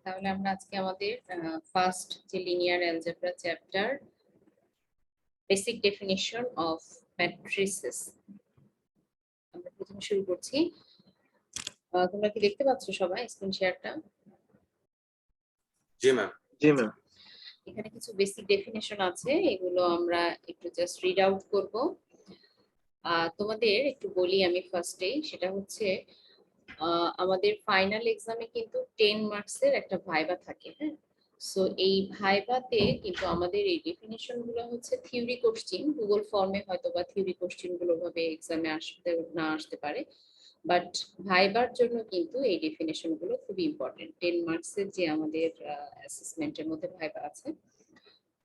তাহলে আমরা আজকে আমাদের ফার্স্ট যে linear algebra chapter basic definition of matrices আমরা প্রথমে শুরু করছি। তোমরা কি দেখতে পাচ্ছ সবাই স্ক্রিন শেয়ারটা? জি ম্যাম। জি ম্যাম। এখানে কিছু বেসিক ডেফিনিশন আছে, এগুলো আমরা একটু জাস্ট রিড আউট করব। তোমাদের একটু বলি আমি ফার্স্টে, সেটা হচ্ছে আমাদের ফাইনাল এক্সামে কিন্তু 10 মার্কসের একটা ভাইবা থাকে। হ্যাঁ, সো এই ভাইবাতে কিন্তু আমাদের এই ডেফিনিশন গুলো হচ্ছে থিওরি কোশ্চেন, গুগল ফর্মে হয়তো বা থিওরি কোশ্চেন গুলো ভাবে এক্সামে আসতে পারে, বাট ভাইবার জন্য কিন্তু এই ডেফিনিশন গুলো খুব ইম্পর্টেন্ট। 10 মার্কসের যে আমাদের অ্যাসেসমেন্টের মধ্যে ভাইবা আছে,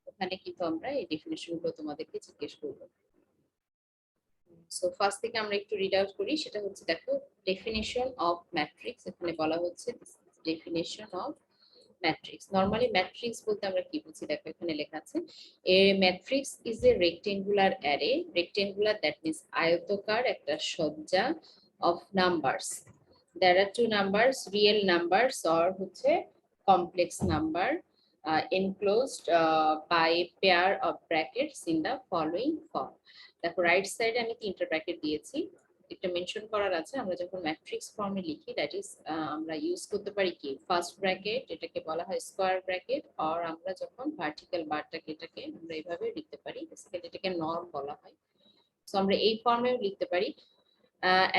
ওখানে কিন্তু আমরা এই ডেফিনিশন গুলো তোমাদেরকে জিজ্ঞেস করবো। সো ফার্স্ট থেকে আমরা একটু রিড আউট করি, সেটা হচ্ছে দেখো ডেফিনিশন অফ ম্যাট্রিক্স। এখানে বলা হচ্ছে definition of matrix. Normally matrix বলতে আমরা কি বুঝি, দেখো এখানে লেখা আছে a matrix is a rectangular array. Rectangular that means আয়তাকার একটা সজ্জা of numbers. There are two numbers, real numbers or হচ্ছে complex number enclosed by pair of brackets in the following form. দেখো রাইট সাইডে আমি তিনটা ব্র্যাকেট দিয়েছি, একটা মেনশন করার আছে। আমরা যখন ম্যাট্রিক্স ফর্মে লিখি দ্যাট ইজ আমরা ইউজ করতে পারি কি ফার্স্ট ব্র্যাকেট, এটাকে বলা হয় স্কয়ার ব্র্যাকেট, আর আমরা যখন ভার্টিক্যাল বারটাকে এটাকে আমরা এইভাবে লিখতে পারি, বেসিক্যালি এটাকে নর্ম বলা হয়। সো আমরা এই ফর্মেও লিখতে পারি।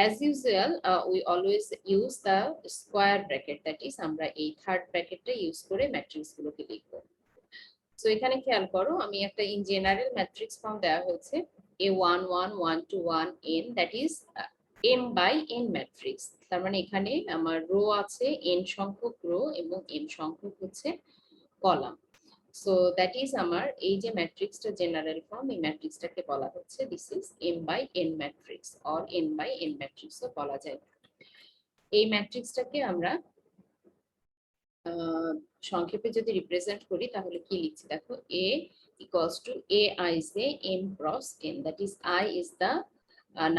As usual, we always use the square bracket, that is আমরা এই থার্ড ব্র্যাকেটটা ইউজ করে ম্যাট্রিক্স গুলোকে লিখব। সো এখানে খেয়াল করো, আমি একটা ইন জেনারেল ম্যাট্রিক্স ফর্ম দেওয়া হয়েছে A1 1 1 2 1 n, that is m by n matrix. তার মানে এখানে আমার রো আছে n সংখ্যক রো এবং n সংখ্যক হচ্ছে কলাম। সো দ্যাট ইজ আমার এই যে ম্যাট্রিক্সটা জেনারেল ফর্ম, এই ম্যাট্রিক্সটাকে বলা হচ্ছে this is m by n matrix or n by n ম্যাট্রিক্সও বলা যায়। এই ম্যাট্রিক্সটাকে আমরা সংক্ষেপে যদি রিপ্রেজেন্ট করি তাহলে কি লিখছি দেখো, A equals to AI is a m cross n, that is I is the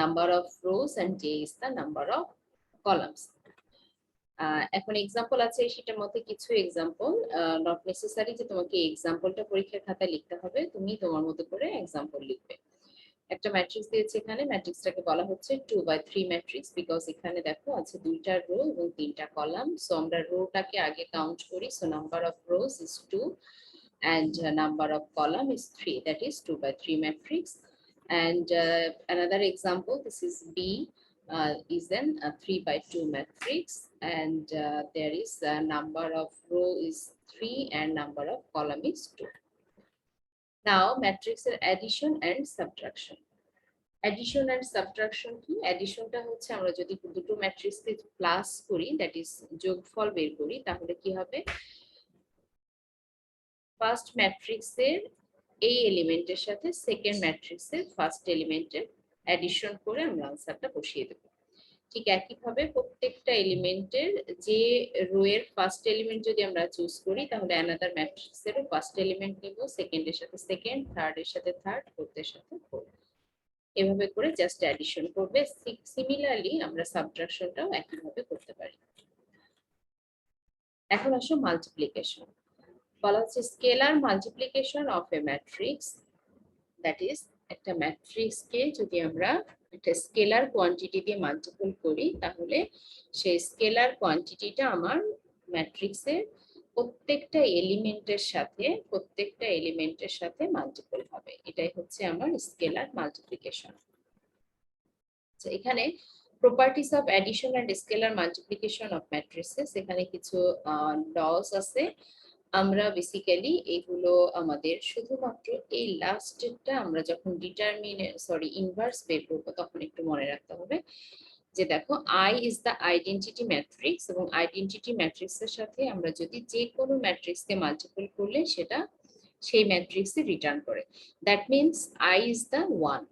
number of rows and J is the number of columns. এখন এক্সাম্পল আছে সেটার মধ্যে কিছু এক্সাম্পল, নট নেসেসারি যে তোমাকে এক্সাম্পলটা পরীক্ষার খাতায় লিখতে হবে, তুমি তোমার মতো করে এক্সাম্পল লিখবে। একটা ম্যাট্রিক্স দিয়েছে এখানে, ম্যাট্রিক্সটাকে বলা হচ্ছে 2 by 3 ম্যাট্রিক্স, বিকজ এখানে দেখো আছে দুইটা রো এবং তিনটা কলাম। সো আমরা রোটাকে আগে কাউন্ট করি, so number of rose is 2 and number of column is 3, that is 2 by 3 matrix. And another example, this is B is then a 3 by 2 matrix, and there is a number of row is 3 and number of column is 2. Now matrix addition and subtraction. Addition and subtraction কি? অ্যাডিশনটা হচ্ছে আমরা যদি দুটো ম্যাট্রিক্সকে plus করি, that is যোগফল বের করি, তাহলে কি হবে, ফার্স্ট ম্যাট্রিক্সের এই এলিমেন্টের সাথে সেকেন্ড ম্যাট্রিক্সের ফার্স্ট এলিমেন্টের অ্যাডিশন করে আমরা আনসারটা বসিয়ে দেব। ঠিক একইভাবে প্রত্যেকটা এলিমেন্টের যে রো এর ফার্স্ট এলিমেন্ট যদি আমরা চুজ করি, তাহলে অ্যানাদার ম্যাট্রিক্সেরও ফার্স্ট এলিমেন্ট নেব, সেকেন্ডের সাথে সেকেন্ড, থার্ডের সাথে থার্ড, ফোর্থের সাথে ফোর্থ, এভাবে করে জাস্ট অ্যাডিশন করবে। সিমিলারলি আমরা সাবট্রাকশনটাও একইভাবে করতে পারি। এখন আসো মাল্টিপ্লিকেশন। বলা হচ্ছে scalar multiplication of A matrix, that is একটা ম্যাট্রিক্সকে যদি আমরা একটা স্কেলার কোয়ান্টিটি দিয়ে মাল্টিপল করি, তাহলে সেই স্কেলার কোয়ান্টিটিটা আমার ম্যাট্রিক্সের প্রত্যেকটা এলিমেন্টের সাথে মাল্টিপল হবে। এটাই হচ্ছে আমার স্কেলার মাল্টিপ্লিকেশন। এখানে properties of addition and scalar multiplication of matrices, এখানে কিছু লস আছে। আমরা বেসিক্যালি এগুলো আমাদের শুধুমাত্র এই লাস্টেরটা আমরা যখন ইনভার্স বের করবো তখন একটু মনে রাখতে হবে যে দেখো I is the identity matrix, এবং আইডেন্টিটি ম্যাট্রিক্সের সাথে আমরা যদি যে কোনো ম্যাট্রিক্সকে মাল্টিপল করলে সেটা সেই ম্যাট্রিক্সে রিটার্ন করে, that means I is the one.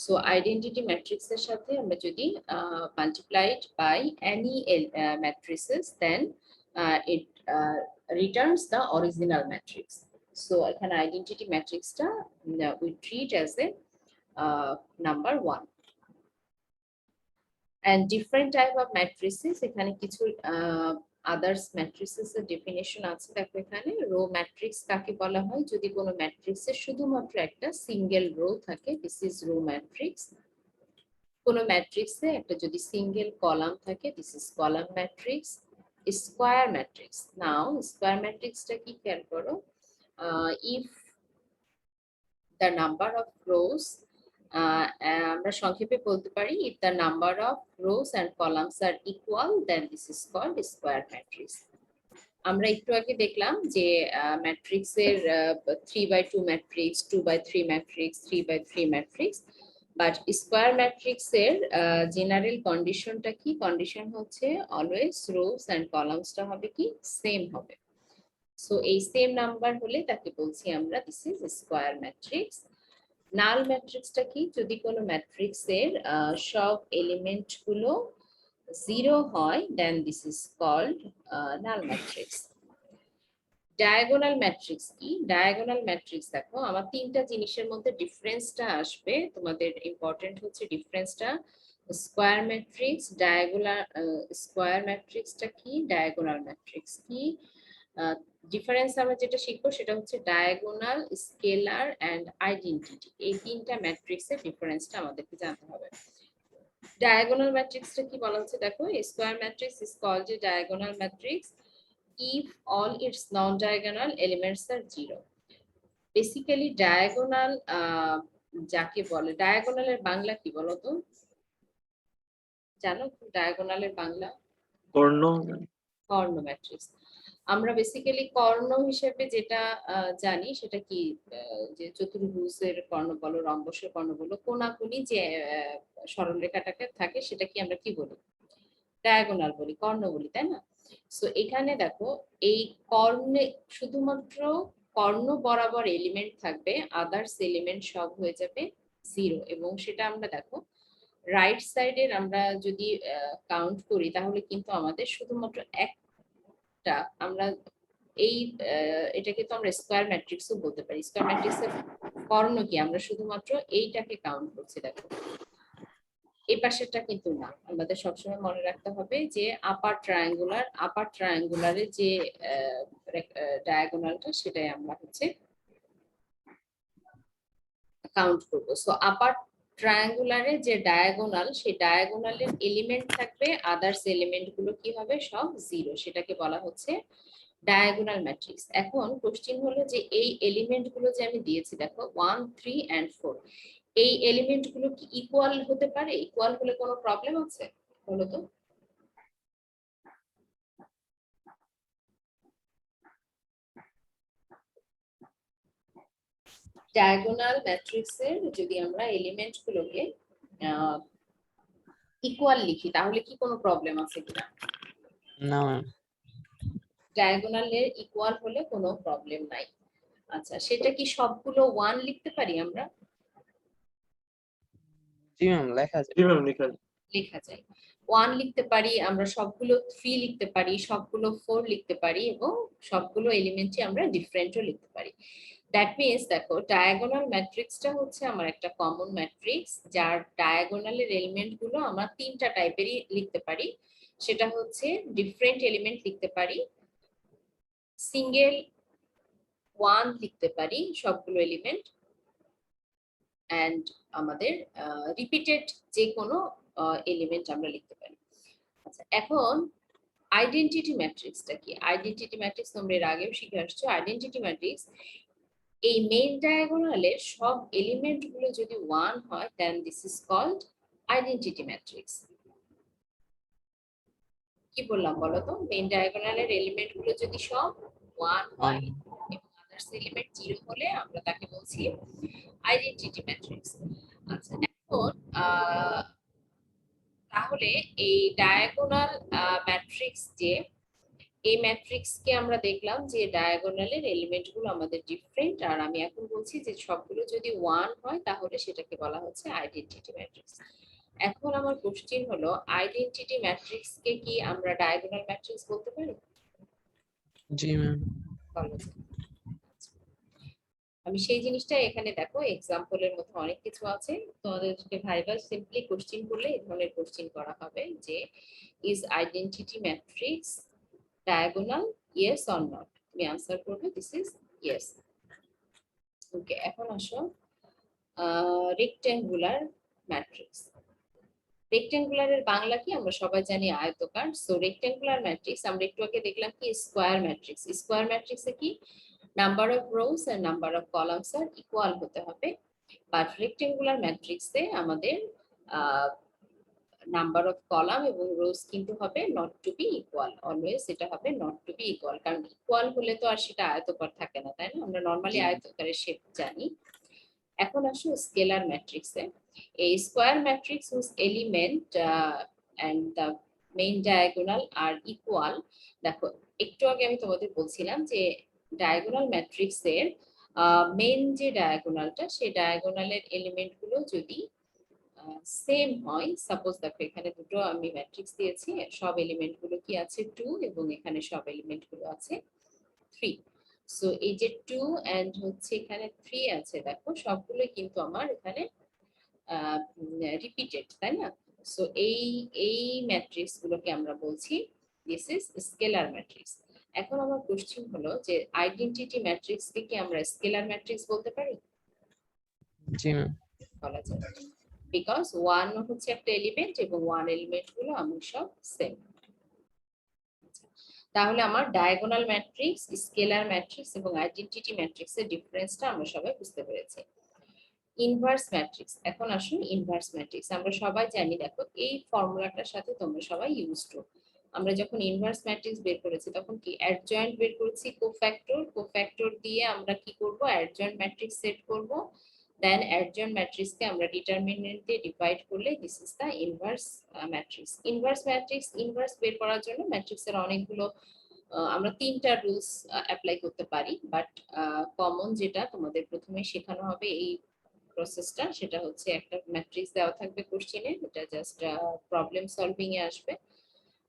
So identity ম্যাট্রিক্সের সাথে আমরা যদি multiplied by any matrices, then it returns the original matrix. So এখানে identity matrix টা we treat as a number 1. And different type of matrices, এখানে কিছু others ম্যাট্রিক্সেস এর definition আছে দেখো এখানে। রো ম্যাট্রিক্স কাকে বলা হয়? যদি কোনো ম্যাট্রিক্সের শুধুমাত্র একটা সিঙ্গেল রো থাকে, দিস ইজ রো ম্যাট্রিক্স। কোনো ম্যাট্রিক্সে একটা যদি সিঙ্গেল কলাম থাকে, this is column matrix. Square matrix, now square ম্যাট্রিক্সটা কি খেয়াল করো, if the number of rows, আমরা সংক্ষেপে বলতে পারি if the number of rows and columns R equal then this is called square matrix. আমরা একটু আগে দেখলাম যে ম্যাট্রিক্সের 3/2 matrix, 2/3 matrix, 3/3 matrix, but square ম্যাট্রিক্সের জেনারেল কন্ডিশনটা কি? কন্ডিশন হচ্ছে অলওয়েজ রোজ অ্যান্ড কলামসটা হবে কি সেম হবে। সো এই সেম নাম্বার হলে তাকে বলছি আমরা this is square matrix. Null ম্যাট্রিক্সটা কি? যদি কোনো ম্যাট্রিক্সের সব এলিমেন্ট গুলো 0 হয় then this is called null matrix. Diagonal matrix কি? ডায়াগোনাল ম্যাট্রিক্স দেখো আমার তিনটা জিনিসের মধ্যে ডিফারেন্সটা আসবে, তোমাদের ইম্পর্টেন্ট হচ্ছে ডিফারেন্সটা। স্কোয়ার ম্যাট্রিক্স, ডায়াগোনাল, স্কোয়ার ম্যাট্রিক্সটা কি, ডায়াগোনাল ম্যাট্রিক্স কি। ডিফারেন্স আমরা যেটা শিখবো সেটা হচ্ছে ডায়াগোনাল, স্কেলার এন্ড আইডেন্টিটি। এই তিনটা ম্যাট্রিক্সের ডিফারেন্সটা আমাদেরকে জানতে হবে। ডায়াগোনাল ম্যাট্রিক্সটা কি বলা হচ্ছে দেখো, square matrix is called a diagonal matrix if all its non-diagonal elements are 0. Basically diagonal যাকে বলে, ডায়াগোনালের বাংলা কি বলো তো? জানো ডায়াগোনালের বাংলা? কর্ণ। কর্ণ ম্যাট্রিক্স। আমরা বেসিক্যালি কর্ণ হিসেবে যেটা জানি সেটা কি, যে চতুর্ভুজের কর্ণ বলো, রম্বসের কর্ণ বলো, কোনাকুনি যে সরলরেখাটাকে থাকে সেটা কি আমরা কি বলি? ডায়াগোনাল বলি, কর্ণ বলি, তাই না? সো এখানে দেখো এই কর্ণে শুধুমাত্র কর্ণ বরাবর এলিমেন্ট থাকবে, আদার্স এলিমেন্ট সব হয়ে যাবে 0। এবং সেটা আমরা দেখো রাইট সাইডের আমরা যদি কাউন্ট করি তাহলে কিন্তু আমাদের শুধুমাত্র একটা, আমরা এই এটাকে তো আমরা স্কোয়ার ম্যাট্রিক্সও বলতে পারি। স্কোয়ার ম্যাট্রিক্সের কর্ণ কি? আমরা শুধুমাত্র এইটাকে কাউন্ট করছি দেখো, এই পাশেরটা কিন্তু না। আমাদের সবসময় মনে রাখতে হবে যে আপার ট্রায়াঙ্গুলারের যে ডায়াগোনালটা সেটাই আমরা হচ্ছে কাউন্ট করবো। সো আপার ট্রায়াঙ্গুলারে যে ডায়াগোনাল, সেই ডায়াগোনালের এলিমেন্ট থাকবে, আদার্স এলিমেন্ট গুলো কি হবে? সব 0। সেটাকে বলা হচ্ছে ডায়াগোনাল ম্যাট্রিক্স। এখন কোশ্চেন হলো যে এই এলিমেন্ট গুলো যে আমি দিয়েছি দেখো 1, 3 and 4, এই এলিমেন্ট গুলো কি ইকুয়াল হতে পারে? ইকুয়াল হলে কোনো প্রবলেম আছে বলো তো? ডায়াগোনাল ম্যাট্রিক্সের যদি আমরা এলিমেন্ট গুলোকে ইকুয়াল লিখি তাহলে কি কোনো প্রবলেম আছে কিনা? না। ডায়াগোনালের ইকুয়াল হলে কোনো প্রবলেম নাই। আচ্ছা, সেটা কি সবগুলো 1 লিখতে পারি আমরা? জি ম্যাম, লেখা যায়। জি ম্যাম, লেখা যায়। লেখা যায়। 1 লিখতে পারি, আমরা সবগুলো 3 লিখতে পারি, সবগুলো 4 লিখতে পারি, এবং সবগুলো এলিমেন্টই আমরা ডিফারেন্টও লিখতে পারি। দ্যাট মিন্স দেখো ডায়াগোনাল ম্যাট্রিক্সটা হচ্ছে আমার একটা কমন ম্যাট্রিক্স যার ডায়াগোনালের এলিমেন্ট গুলো আমরা তিনটা টাইপেরই লিখতে পারি। সেটা হচ্ছে ডিফারেন্ট এলিমেন্ট লিখতে পারি, সিঙ্গেল 1 লিখতে পারি সবগুলো এলিমেন্ট, এন্ড আমাদের রিপিটেড যে কোনো এলিমেন্ট আমরা লিখতে পারি। আচ্ছা, এখন আইডেন্টিটি ম্যাট্রিক্সটা কি? আইডেন্টিটি ম্যাট্রিক্স তোমরা এর আগেও শিখে আসছো। আইডেন্টিটি ম্যাট্রিক্স, এই মেইন ডায়াগোনালের সব এলিমেন্ট গুলো যদি 1 হয় then this is called identity matrix. কি বললাম বলো তো? মেইন ডায়াগোনালের এলিমেন্ট গুলো যদি সব 1 হয় এবং আদার্স এলিমেন্ট 0 হলে আমরা তাকে বলছি আইডেন্টিটি ম্যাট্রিক্স। আচ্ছা, এখন তাহলে এই ডায়াগোনাল ম্যাট্রিক্স যে, এই ম্যাট্রিক্সকে আমরা দেখলাম যে ডায়াগোনালের এলিমেন্ট গুলো আমাদের ডিফারেন্ট, আর আমি এখন বলছি যে সবগুলো যদি 1 হয় তাহলে সেটাকে বলা হচ্ছে আইডেন্টিটি ম্যাট্রিক্স। এখন আমার কোশ্চেন হলো আইডেন্টিটি ম্যাট্রিক্স কে কি আমরা ডায়াগোনাল ম্যাট্রিক্স বলতে পারি? জি ম্যাম। আমি সেই জিনিসটা এখানে দেখো এক্সাম্পলের মধ্যে অনেক কিছু আছে, তোমাদেরকে ভাইবা সিম্পলি কোশ্চেন করলে এই ধরনের কোশ্চেন করা হবে যে is identity matrix diagonal, yes or not. তুমি আনসার করবে দিস ইজ ইয়েস। ওকে, এখন আসো রেক্টেঙ্গুলার ম্যাট্রিক্স। রেক্টেঙ্গুলারের বাংলা কি আমরা সবাই জানি আয়তকার। সো রেক্টেঙ্গুলার ম্যাট্রিক্স আমরা একটু আগে দেখলাম কি স্কোয়ার ম্যাট্রিক্স। স্কোয়ার ম্যাট্রিক্সে কি number of rows and number of columns R equal হতে হবে, বাট রেক্টেঙ্গুলার ম্যাট্রিক্সে আমাদের নাম্বার অফ কলাম এবং রোস কিন্তু হবে not to be equal, always এটা হবে নট টু বি ইকুয়াল, কারণ ইকুয়াল হলে তো আর সেটা আয়তকার থাকে না, তাই না? আমরা নর্মালি আয়তকারের শেপ জানি। এখন আসো স্কেলার ম্যাট্রিক্সে। এই square matrix whose element and the main diagonal are equal. দেখো একটু আগে আমি তোমাদের বলছিলাম যে ডায়াগোনাল ম্যাট্রিক্সের মেইন যে ডায়াগোনালটা, সেই ডায়াগোনালের এলিমেন্ট গুলো যদি সেম হয়, সাপোজ দেখো এখানে দুটো আমি ম্যাট্রিক্স দিয়েছি, সব এলিমেন্ট গুলো কি আছে 2 এবং এখানে সব এলিমেন্ট গুলো আছে 3। সো এই যে 2 এন্ড হচ্ছে এখানে 3 আছে, দেখো সবগুলো কিন্তু আমার এখানে রিপিটেড, তাই না? সো এই এই ম্যাট্রিক্স গুলোকে আমরা বলছি দিস ইজ স্কেলার ম্যাট্রিক্স। এখন আমার কোশ্চেন হলো যে আইডেন্টিটি ম্যাট্রিক্স কে কি আমরা স্কেলার ম্যাট্রিক্স বলতে পারি? জি ম্যাম। বলা যায়, বিকজ 1 হচ্ছে একটা এলিমেন্ট এবং 1 এলিমেন্ট গুলো আমি সব সেম। তাহলে আমার ডায়াগোনাল ম্যাট্রিক্স, স্কেলার ম্যাট্রিক্স এবং আইডেন্টিটি ম্যাট্রিক্সের ডিফারেন্সটা আমরা সবাই বুঝতে পেরেছি। ইনভার্স ম্যাট্রিক্স, এখন আসুন ইনভার্স ম্যাট্রিক্স। আমরা সবাই জানি, দেখো এই ফর্মুলাটার সাথে তোমরা সবাই ইউজ টু। আমরা যখন ইনভার্স ম্যাট্রিক্স বের করেছি তখন কি অ্যাডজয়েন্ট বের করেছি, কোফ্যাক্টর, কোফ্যাক্টর দিয়ে আমরা কি করব অ্যাডজয়েন্ট ম্যাট্রিক্স সেট করব, দেন অ্যাডজয়েন্ট ম্যাট্রিক্সকে আমরা ডিটারমিনেন্ট দিয়ে ডিভাইড করলে this is the inverse matrix. Inverse matrix, inverse বের করার জন্য ম্যাট্রিক্সের অনেকগুলো আমরা 3টা রুলস অ্যাপ্লাই করতে পারি, বাট কমন যেটা তোমাদের প্রথমে শেখানো হবে এই প্রসেসটা, সেটা হচ্ছে একটা ম্যাট্রিক্স দেওয়া থাকবে কোশ্চেনে, এটা জাস্ট প্রবলেম সলভিং এ আসবে।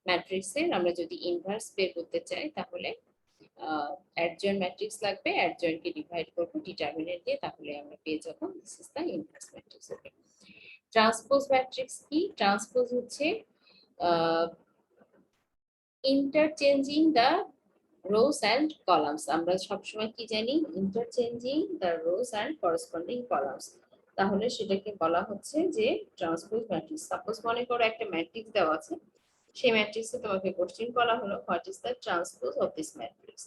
ম্যাট্রিক্সের আমরা যদি ইনভার্স বের করতে চাই তাহলে অ্যাডজয়েন্ট ম্যাট্রিক্স লাগবে, অ্যাডজয়েন্ট কে ডিভাইড করব ডিটারমিনেন্ট দিয়ে, তাহলে আমরা পেয়ে যাব this is the inverse matrix. Okay, transpose matrix কি? ট্রান্সপোজ হচ্ছে interchanging the rows and columns. আমরা সবসময় কি জানি, interchanging the rows and corresponding columns, তাহলে সেটাকে বলা হচ্ছে যে ট্রান্সপোজ ম্যাট্রিক্স। সাপোজ মনে করো একটা ম্যাট্রিক্স দেওয়া আছে, সেই ম্যাট্রিক্সে তোমাকে কোশ্চেন করা হলো what is the transpose of this matrix.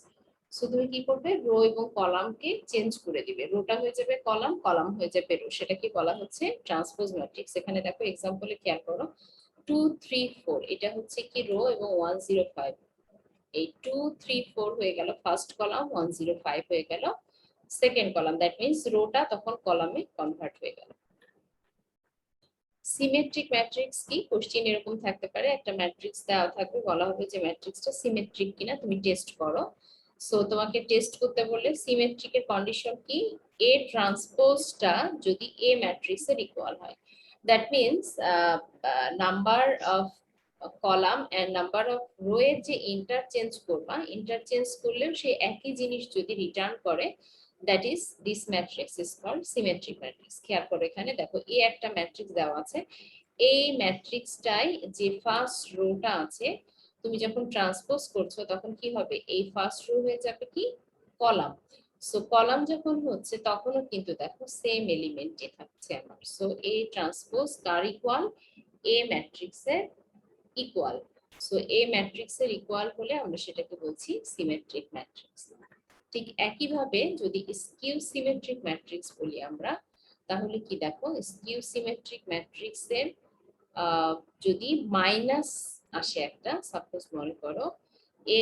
So তুমি কি করবে, রো এবং কলামকে চেঞ্জ করে দিবে, রোটা হয়ে যাবে কলাম, কলাম হয়ে যাবে রো, সেটাকে বলা হচ্ছে ট্রান্সপোজ ম্যাট্রিক্স। এখানে দেখো এক্সাম্পলে খেয়াল করো 2 3 4 এটা হচ্ছে কি রো এবং 105, এই 2 3 4 হয়ে গেল ফার্স্ট কলাম, 105 হয়ে গেল second column, that means rota তখন কলামে কনভার্ট হয়ে গেল। সিমেট্রিক ম্যাট্রিক্স কি? কোশ্চেন এরকম থাকতে পারে, একটা ম্যাট্রিক্স দেওয়া থাকবে, বলা হবে যে ম্যাট্রিক্সটা সিমেট্রিক কিনা তুমি টেস্ট করো। সো তোমাকে টেস্ট করতে বললে সিমেট্রিকের কন্ডিশন কি, এ ট্রান্সপোজটা যদি এ ম্যাট্রিক্সের ইকুয়াল হয়, that means number of column and number of row এর যে ইন্টারচেঞ্জ করবা, ইন্টারচেঞ্জ করলেও সেই একই জিনিস যদি রিটার্ন করে, that is this matrix is called symmetric matrix। খেয়াল করো এখানে দেখো এই একটা ম্যাট্রিক্স দেওয়া আছে, এই ম্যাট্রিক্সটাই যে ফার্স্ট রোটা আছে তুমি যখন ট্রান্সপোজ করছো তখন কি হবে, এই ফার্স্ট রো হয়ে যাবে কি কলাম। সো কলাম যখন হচ্ছে তখনও কিন্তু দেখো সেম এলিমেন্টই থাকছে আমার। সো এ ট্রান্সপোজ কার ইকুয়াল, এ ম্যাট্রিক্সের ইকুয়াল। সো এ ম্যাট্রিক্সের ইকুয়াল হলে আমরা সেটাকে বলছি সিমেট্রিক ম্যাট্রিক্স। ঠিক একইভাবে যদি স্কিউ সিমেট্রিক ম্যাট্রিক্স বলি আমরা, তাহলে কি দেখো স্কিউ সিমেট্রিক ম্যাট্রিক্সের যদি মাইনাস আসে একটা, সাপোজ মনে করো এ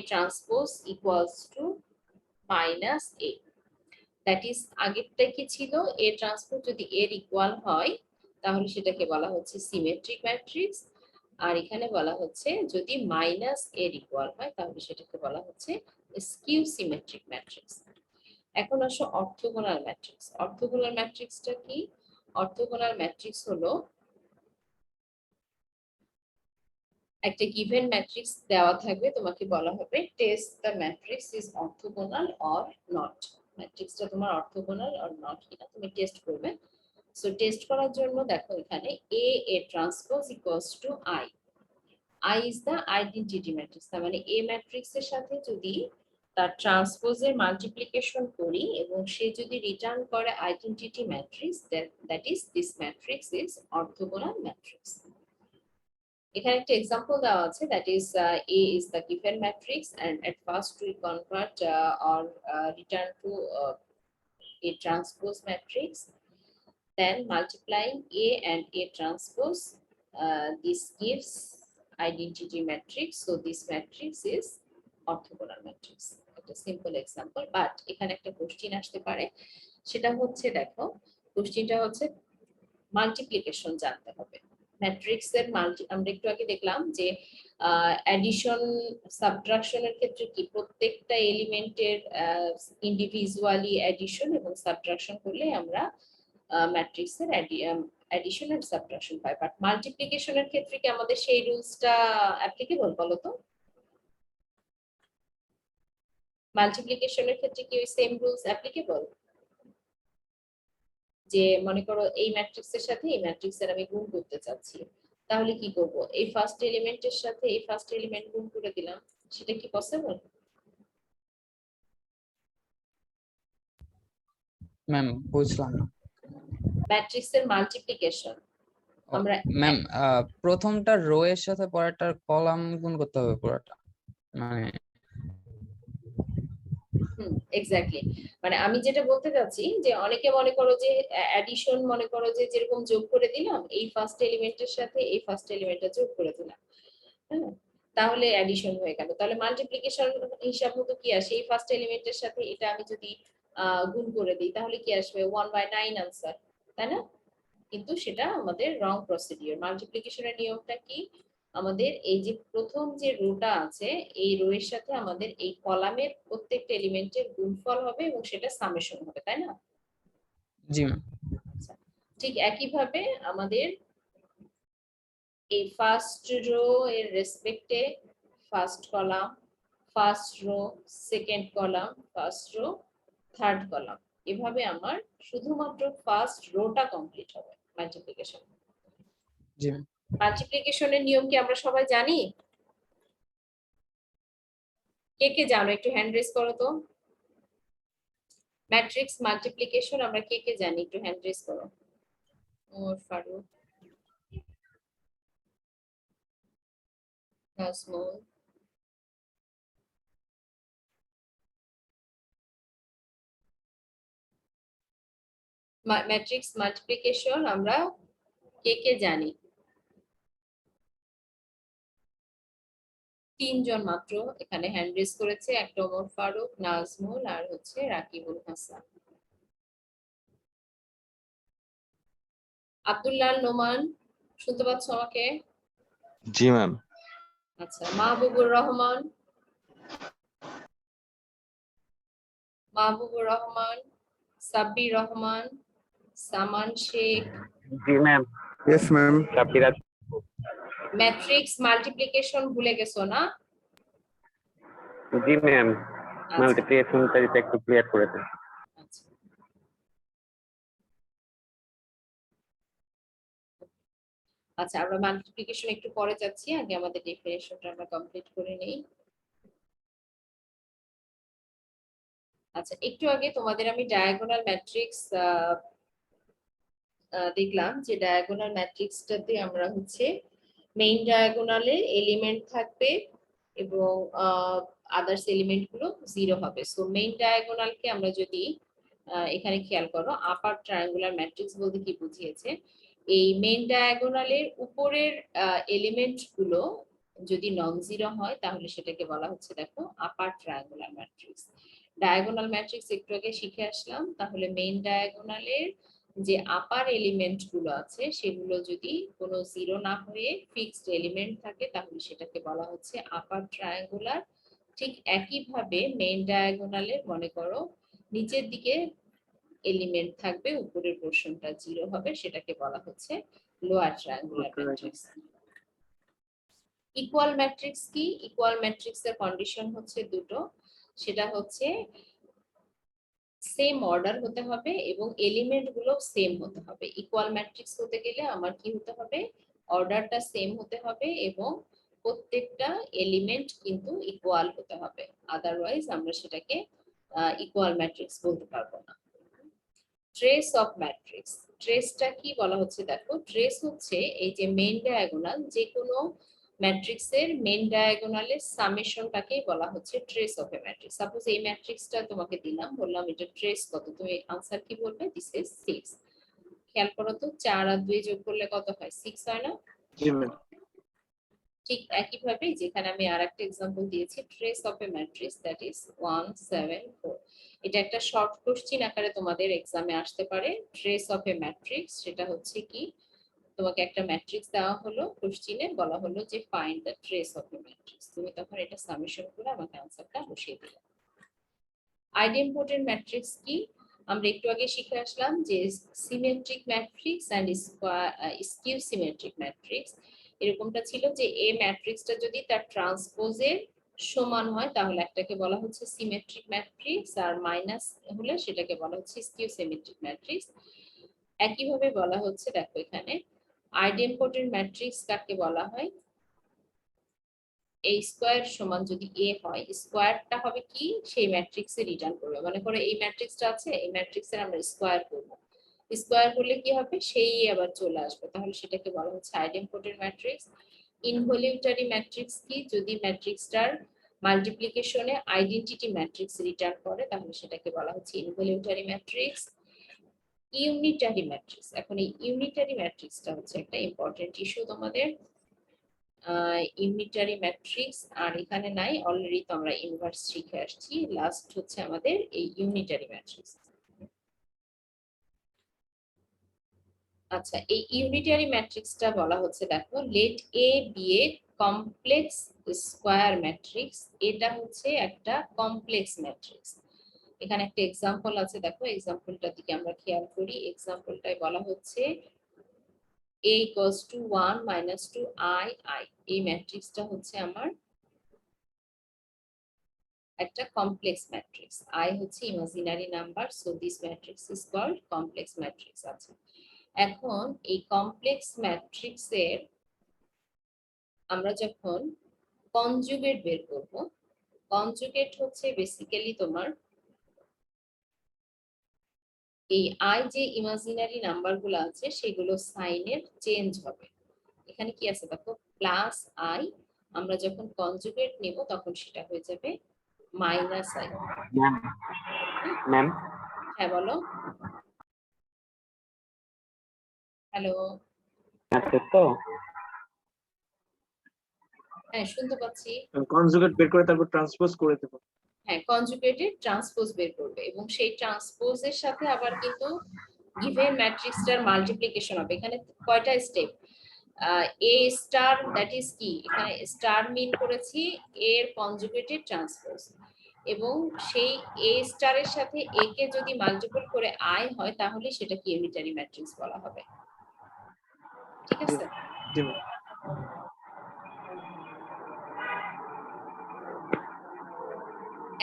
transpose equals to minus A, that is আগেরটা কি ছিল, এ ট্রান্সপোজ যদি এর ইকুয়াল হয় তাহলে সেটাকে বলা হচ্ছে সিমেট্রিক ম্যাট্রিক্স, আর এখানে বলা হচ্ছে যদি মাইনাস এর ইকুয়াল হয় তাহলে সেটাকে বলা হচ্ছে স্কিউ সিমেট্রিক ম্যাট্রিক্স। এখন আসো অর্থোগোনাল ম্যাট্রিক্স। অর্থোগোনাল ম্যাট্রিক্সটা কি? অর্থোগোনাল ম্যাট্রিক্স হলো একটা গিভেন ম্যাট্রিক্স দেওয়া থাকবে, তোমাকে বলা হবে test the matrix is orthogonal or not, ম্যাট্রিক্সটা তোমার অর্থোগোনাল অর নট কিনা তুমি টেস্ট করবে। সো টেস্ট করার জন্য দেখো এখানে এ transpose equals to I, I is the identity matrix, তার মানে এ ম্যাট্রিক্সের সাথে যদি তার ট্রান্সপোজের মাল্টিপ্লিকেশন করি এবং সে যদি রিটার্ন করে identity matrix, that is this matrix is orthogonal matrix. এখানে একটা এক্সাম্পল দেওয়া আছে, that is A is the given matrix and at first we convert or return to A transpose matrix, then multiplying A and A transpose, this gives identity matrix, so this matrix is orthogonal matrix. একটা simple example, but এখানে একটা question আসতে পারে, সেটা হচ্ছে দেখো কোশ্চিনটা হচ্ছে multiplication জানতে হবে ম্যাট্রিক্সের আমরা একটু আগে দেখলাম যে অ্যাডিশন সাবট্রাকশনের ক্ষেত্রে কি প্রত্যেকটা এলিমেন্টের ইন্ডিভিজুয়ালি অ্যাডিশন এবং সাবট্রাকশন করলে আমরা ম্যাট্রিক্সের অ্যাডিশন এন্ড সাবট্রাকশন পাই, বাট মাল্টিপ্লিকেশনের ক্ষেত্রে কি আমাদের সেই রুলসটা অ্যাপ্লিকেবল বলো তো? মাল্টিপ্লিকেশনের ক্ষেত্রে কি ওই সেম রুলস অ্যাপ্লিকেবল? যে মনে করো এই ম্যাট্রিক্সের সাথে এই ম্যাট্রিক্সের আমি গুণ করতে চাচ্ছি, তাহলে কি করব? এই ফার্স্ট এলিমেন্টের সাথে এই ফার্স্ট এলিমেন্ট গুণ করে দিলাম, সেটা কি পসিবল? ম্যাম বুঝলাম না। ম্যাট্রিক্সের মাল্টিপ্লিকেশন আমরা ম্যাম প্রথমটা রো এর সাথে পরেরটার কলাম গুণ করতে হবে পুরোটা, মানে এক্স্যাক্টলি, মানে আমি যেটা বলতে চাচ্ছি যে অনেকে মনে করো যে অ্যাডিশন মনে করো যে যেরকম যোগ করে দিলাম এই ফার্স্ট এলিমেন্টের সাথে এই ফার্স্ট এলিমেন্টটা যোগ করে দিলাম, হ্যাঁ, তাহলে অ্যাডিশন হয়ে গেল। তাহলে মাল্টিপ্লিকেশন হিসাব মতো কি আসে, এই ফার্স্ট এলিমেন্টের সাথে এটা আমি যদি গুণ করে দিই তাহলে কি আসবে 1/9 আনসার, তাই না? কিন্তু সেটা আমাদের রং প্রসিডিওর। মাল্টিপ্লিকেশনের নিয়মটা কি, আমাদের এই যে প্রথম যে রোটা আছে এই রো এর সাথে আমাদের এই কলামের প্রত্যেকটা এলিমেন্টের গুণফল হবে এবং সেটা সামেশন হবে, তাই না? জি ম্যাম। আচ্ছা, ঠিক একইভাবে আমাদের এই ফার্স্ট রো এর রেসপেক্টে first column, first row, second column, first row, third column, এভাবে আমার শুধুমাত্র ফার্স্ট রোটা কমপ্লিট হবে মাল্টিপ্লিকেশন। জি ম্যাম। মাল্টিপ্লিকেশনের নিয়ম কি আমরা সবাই জানি? কে কে জানো একটু হ্যান্ড রেজ করো তো। ম্যাট্রিক্স মাল্টিপ্লিকেশন আমরা কে কে জানি একটু হ্যান্ড রেজ করো। ওমর ফারুক, নাজমুল, ম্যাট্রিক্স মাল্টিপ্লিকেশন আমরা কে কে জানি? তিনজন মাত্র এখানে হ্যান্ড রেজ করেছে, একটা ওমর ফারুক, নাজমুল আর হচ্ছে রাকিবুল হাসান। আব্দুল্লাহ নোমান, শুনতে পাচ্ছ আমাকে? জি ম্যাম। আচ্ছা, মাহবুবুর রহমান, মাহবুবুর রহমান, সাব্বির রহমান, সামান শেখ। জি ma'am. Yes, ma'am. Sabbira. Matrix multiplication ভুলে গেছো না? জি ম্যাম, আচ্ছা, মাল্টিপ্লিকেশনটা একটু ক্লিয়ার করে দেন। আচ্ছা। আচ্ছা, আমরা মাল্টিপ্লিকেশন একটু পরে যাচ্ছি, আগে আমাদের ডেফিনিশনটা আমরা কমপ্লিট করে নেই। আচ্ছা, একটু আগে তোমাদের আমি ডায়াগোনাল ম্যাট্রিক্স দেখলাম যে ডায়াগোনাল ম্যাট্রিক্সটাতে আমরা হচ্ছে মেইন ডায়াগোনালে এলিমেন্ট থাকবে এবং আদার্স এলিমেন্ট গুলো জিরো হবে। সো মেইন ডায়াগোনালকে আমরা যদি এখানে খেয়াল করো আপার ট্রায়াঙ্গুলার ম্যাট্রিক্স বলতে কি বুঝিয়েছে, এই মেইন ডায়াগোনালের উপরের এলিমেন্ট গুলো যদি নন জিরো হয় তাহলে সেটাকে বলা হচ্ছে দেখো আপার ট্রায়াঙ্গুলার ম্যাট্রিক্স। ডায়াগোনাল ম্যাট্রিক্স একটু আগে শিখে আসলাম, তাহলে মেইন ডায়াগোনালের যে আপার এলিমেন্ট গুলো আছে সেগুলো যদি কোনো জিরো না হয়ে ফিক্সড এলিমেন্ট থাকে তাহলে সেটাকে বলা হচ্ছে আপার ট্রায়াঙ্গুলার। ঠিক একইভাবে মেইন ডায়াগোনালের মনে করো নিচের দিকে এলিমেন্ট থাকবে, উপরের পোরশনটা জিরো হবে, সেটাকে বলা হচ্ছে lower triangular matrix. Equal matrix কি? ইকুয়াল ম্যাট্রিক্সের কন্ডিশন হচ্ছে দুটো, সেটা হচ্ছে সেম অর্ডার হতে হবে এবং এলিমেন্ট গুলো সেম হতে হবে। ইকুয়াল ম্যাট্রিক্স হতে গেলে আমার কি হতে হবে, অর্ডারটা সেম হতে হবে এবং প্রত্যেকটা এলিমেন্ট কিন্তু ইকুয়াল হতে হবে, আদারওয়াইজ আমরা সেটাকে ইকুয়াল ম্যাট্রিক্স বলতে পারবো না। ট্রেস অফ ম্যাট্রিক্স, ট্রেসটা কি বলা হচ্ছে দেখো, ট্রেস হচ্ছে এই যে মেইন ডায়াগোনাল, যে কোনো ম্যাট্রিক্সের মেইন ডায়াগোনালের সামেশনটাকেই বলা হচ্ছে trace of A matrix. Suppose এই ম্যাট্রিক্সটা তোমাকে দিলাম, বললাম এটা ট্রেস কত, তুমি আনসার কি বলবে? This is 6। খেয়াল করো তো 4 আর 2 যোগ করলে কত হয়? 6 হয় না? জি ম্যাম। ঠিক একইভাবে যেখানে আমি আরেকটা एग्जांपल দিয়েছি, trace of A matrix that is 1 7 4। এটা একটা শর্ট কোশ্চেন আকারে তোমাদের এক্সামে আসতে পারে। ট্রেস অফ এ ম্যাট্রিক্স সেটা হচ্ছে কি, তোমাকে একটা ম্যাট্রিক্স দেওয়া হলো, কোশ্চেনে বলা হলো যে find the trace of A matrix, তুমি তখন এটা সামেশন করে আমাকে আনসারটা বসিয়ে দিলে। আইডেম্পোটেন্ট ম্যাট্রিক্স কি? আমরা একটু আগে শিখে আসলাম যে symmetric matrix and skew symmetric matrix, এরকমটা ছিল যে এই ম্যাট্রিক্সটা যদি তার ট্রান্সপোজের সমান হয় তাহলে একটাকে বলা হচ্ছে সিমেট্রিক ম্যাট্রিক্স, আর মাইনাস হলে সেটাকে বলা হচ্ছে স্কিউ সিমেট্রিক ম্যাট্রিক্স। একইভাবে বলা হচ্ছে, দেখো এখানে আইডেম্পোটেন্ট ম্যাট্রিক্স কাকে বলা হয়? এই স্কোয়ার সমান যদি এ হয়, স্কোয়ারটা হবে কি, সেই ম্যাট্রিক্সে রিটার্ন করবে। মনে করো এই ম্যাট্রিক্সটা আছে, এই ম্যাট্রিক্সের আমরা স্কোয়ার করব, স্কোয়ার করলে কি হবে, সেই আবার চলে আসবে, তাহলে সেটাকে বলা হচ্ছে আইডেম্পোটেন্ট ম্যাট্রিক্স। ইনভলিউটারি ম্যাট্রিক্স কি? যদি ম্যাট্রিক্সটার মাল্টিপ্লিকেশনে আইডেন্টিটি ম্যাট্রিক্স রিটার্ন করে তাহলে সেটাকে বলা হচ্ছে ইনভলিউটারি ম্যাট্রিক্স। ইউনিটারি ম্যাট্রিক্স, এখন এই ইউনিটারি ম্যাট্রিক্সটা হচ্ছে একটা ইম্পর্টেন্ট ইস্যু তোমাদের। ইউনিটারি ম্যাট্রিক্স আর এখানে নাই, অলরেডি তো আমরা ইনভার্স শিখে আসছি, লাস্ট হচ্ছে আমাদের এই ইউনিটারি ম্যাট্রিক্স। আচ্ছা, এই ইউনিটারি ম্যাট্রিক্সটা বলা হচ্ছে, দেখো let A B A complex square matrix, এটা হচ্ছে একটা কমপ্লেক্স ম্যাট্রিক্স। এখানে একটা এক্সাম্পল আছে, দেখো এক্সাম্পলটার দিকে আমরা খেয়াল করি। এক্সাম্পলটায় বলা হচ্ছে a equals to 1 minus 2 i i, এই ম্যাট্রিক্সটা হচ্ছে আমার একটা কমপ্লেক্স ম্যাট্রিক্স। i হচ্ছে imaginary number, so this matrix is called complex matrix. আছে, এখন এই কমপ্লেক্স ম্যাট্রিক্সের আমরা যখন কনজুগেট বের করব, কনজুগেট হচ্ছে বেসিক্যালি তোমার এই i যে ইমাজিনারি নাম্বারগুলো আছে সেগুলো সাইনের চেঞ্জ হবে। এখানে কি আছে দেখো, প্লাস i, আমরা যখন কনজুগেট নেব তখন সেটা হয়ে যাবে মাইনাস i। ম্যাম ম্যাম হ্যাঁ বলো, হ্যালো, আছে তো? হ্যাঁ শুনতে পাচ্ছি। কনজুগেট বের করে তারপর ট্রান্সপোজ করে দেব। হ্যাঁ, কনজুগেটেড ট্রান্সপোজ বের করবে এবং সেই ট্রান্সপোজের সাথে আবার কিন্তু গিভেন ম্যাট্রিক্সটার মাল্টিপ্লিকেশন হবে। এখানে কয়টা step? A star that is কি, এখানে স্টার মিন করেছি এর কনজুগেটেড ট্রান্সপোজ, এবং সেই এ স্টারের সাথে এ কে যদি মাল্টিপল করে আই হয় তাহলে সেটাকে ইউনিটারি ম্যাট্রিক্স বলা হবে। ঠিক আছে? জি ম্যাম।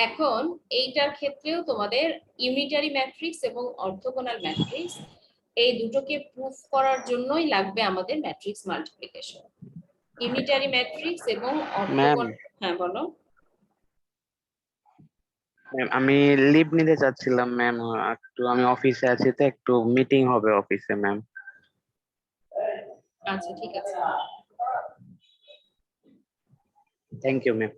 এখন এইটার ক্ষেত্রেও তোমাদের ইউনিটারি ম্যাট্রিক্স এবং অর্থোগোনাল ম্যাট্রিক্স এই দুটোকে প্রুফ করার জন্যই লাগবে আমাদের ম্যাট্রিক্স মাল্টিপ্লিকেশন। ইউনিটারি ম্যাট্রিক্স এবং অর্থোগোনাল, হ্যাঁ বলো। ম্যাম আমি লিভ নিতে চাচ্ছিলাম ম্যাম, একটু আমি অফিসে আছি তো, একটু মিটিং হবে অফিসে ম্যাম। আচ্ছা ঠিক আছে। Thank you ma'am.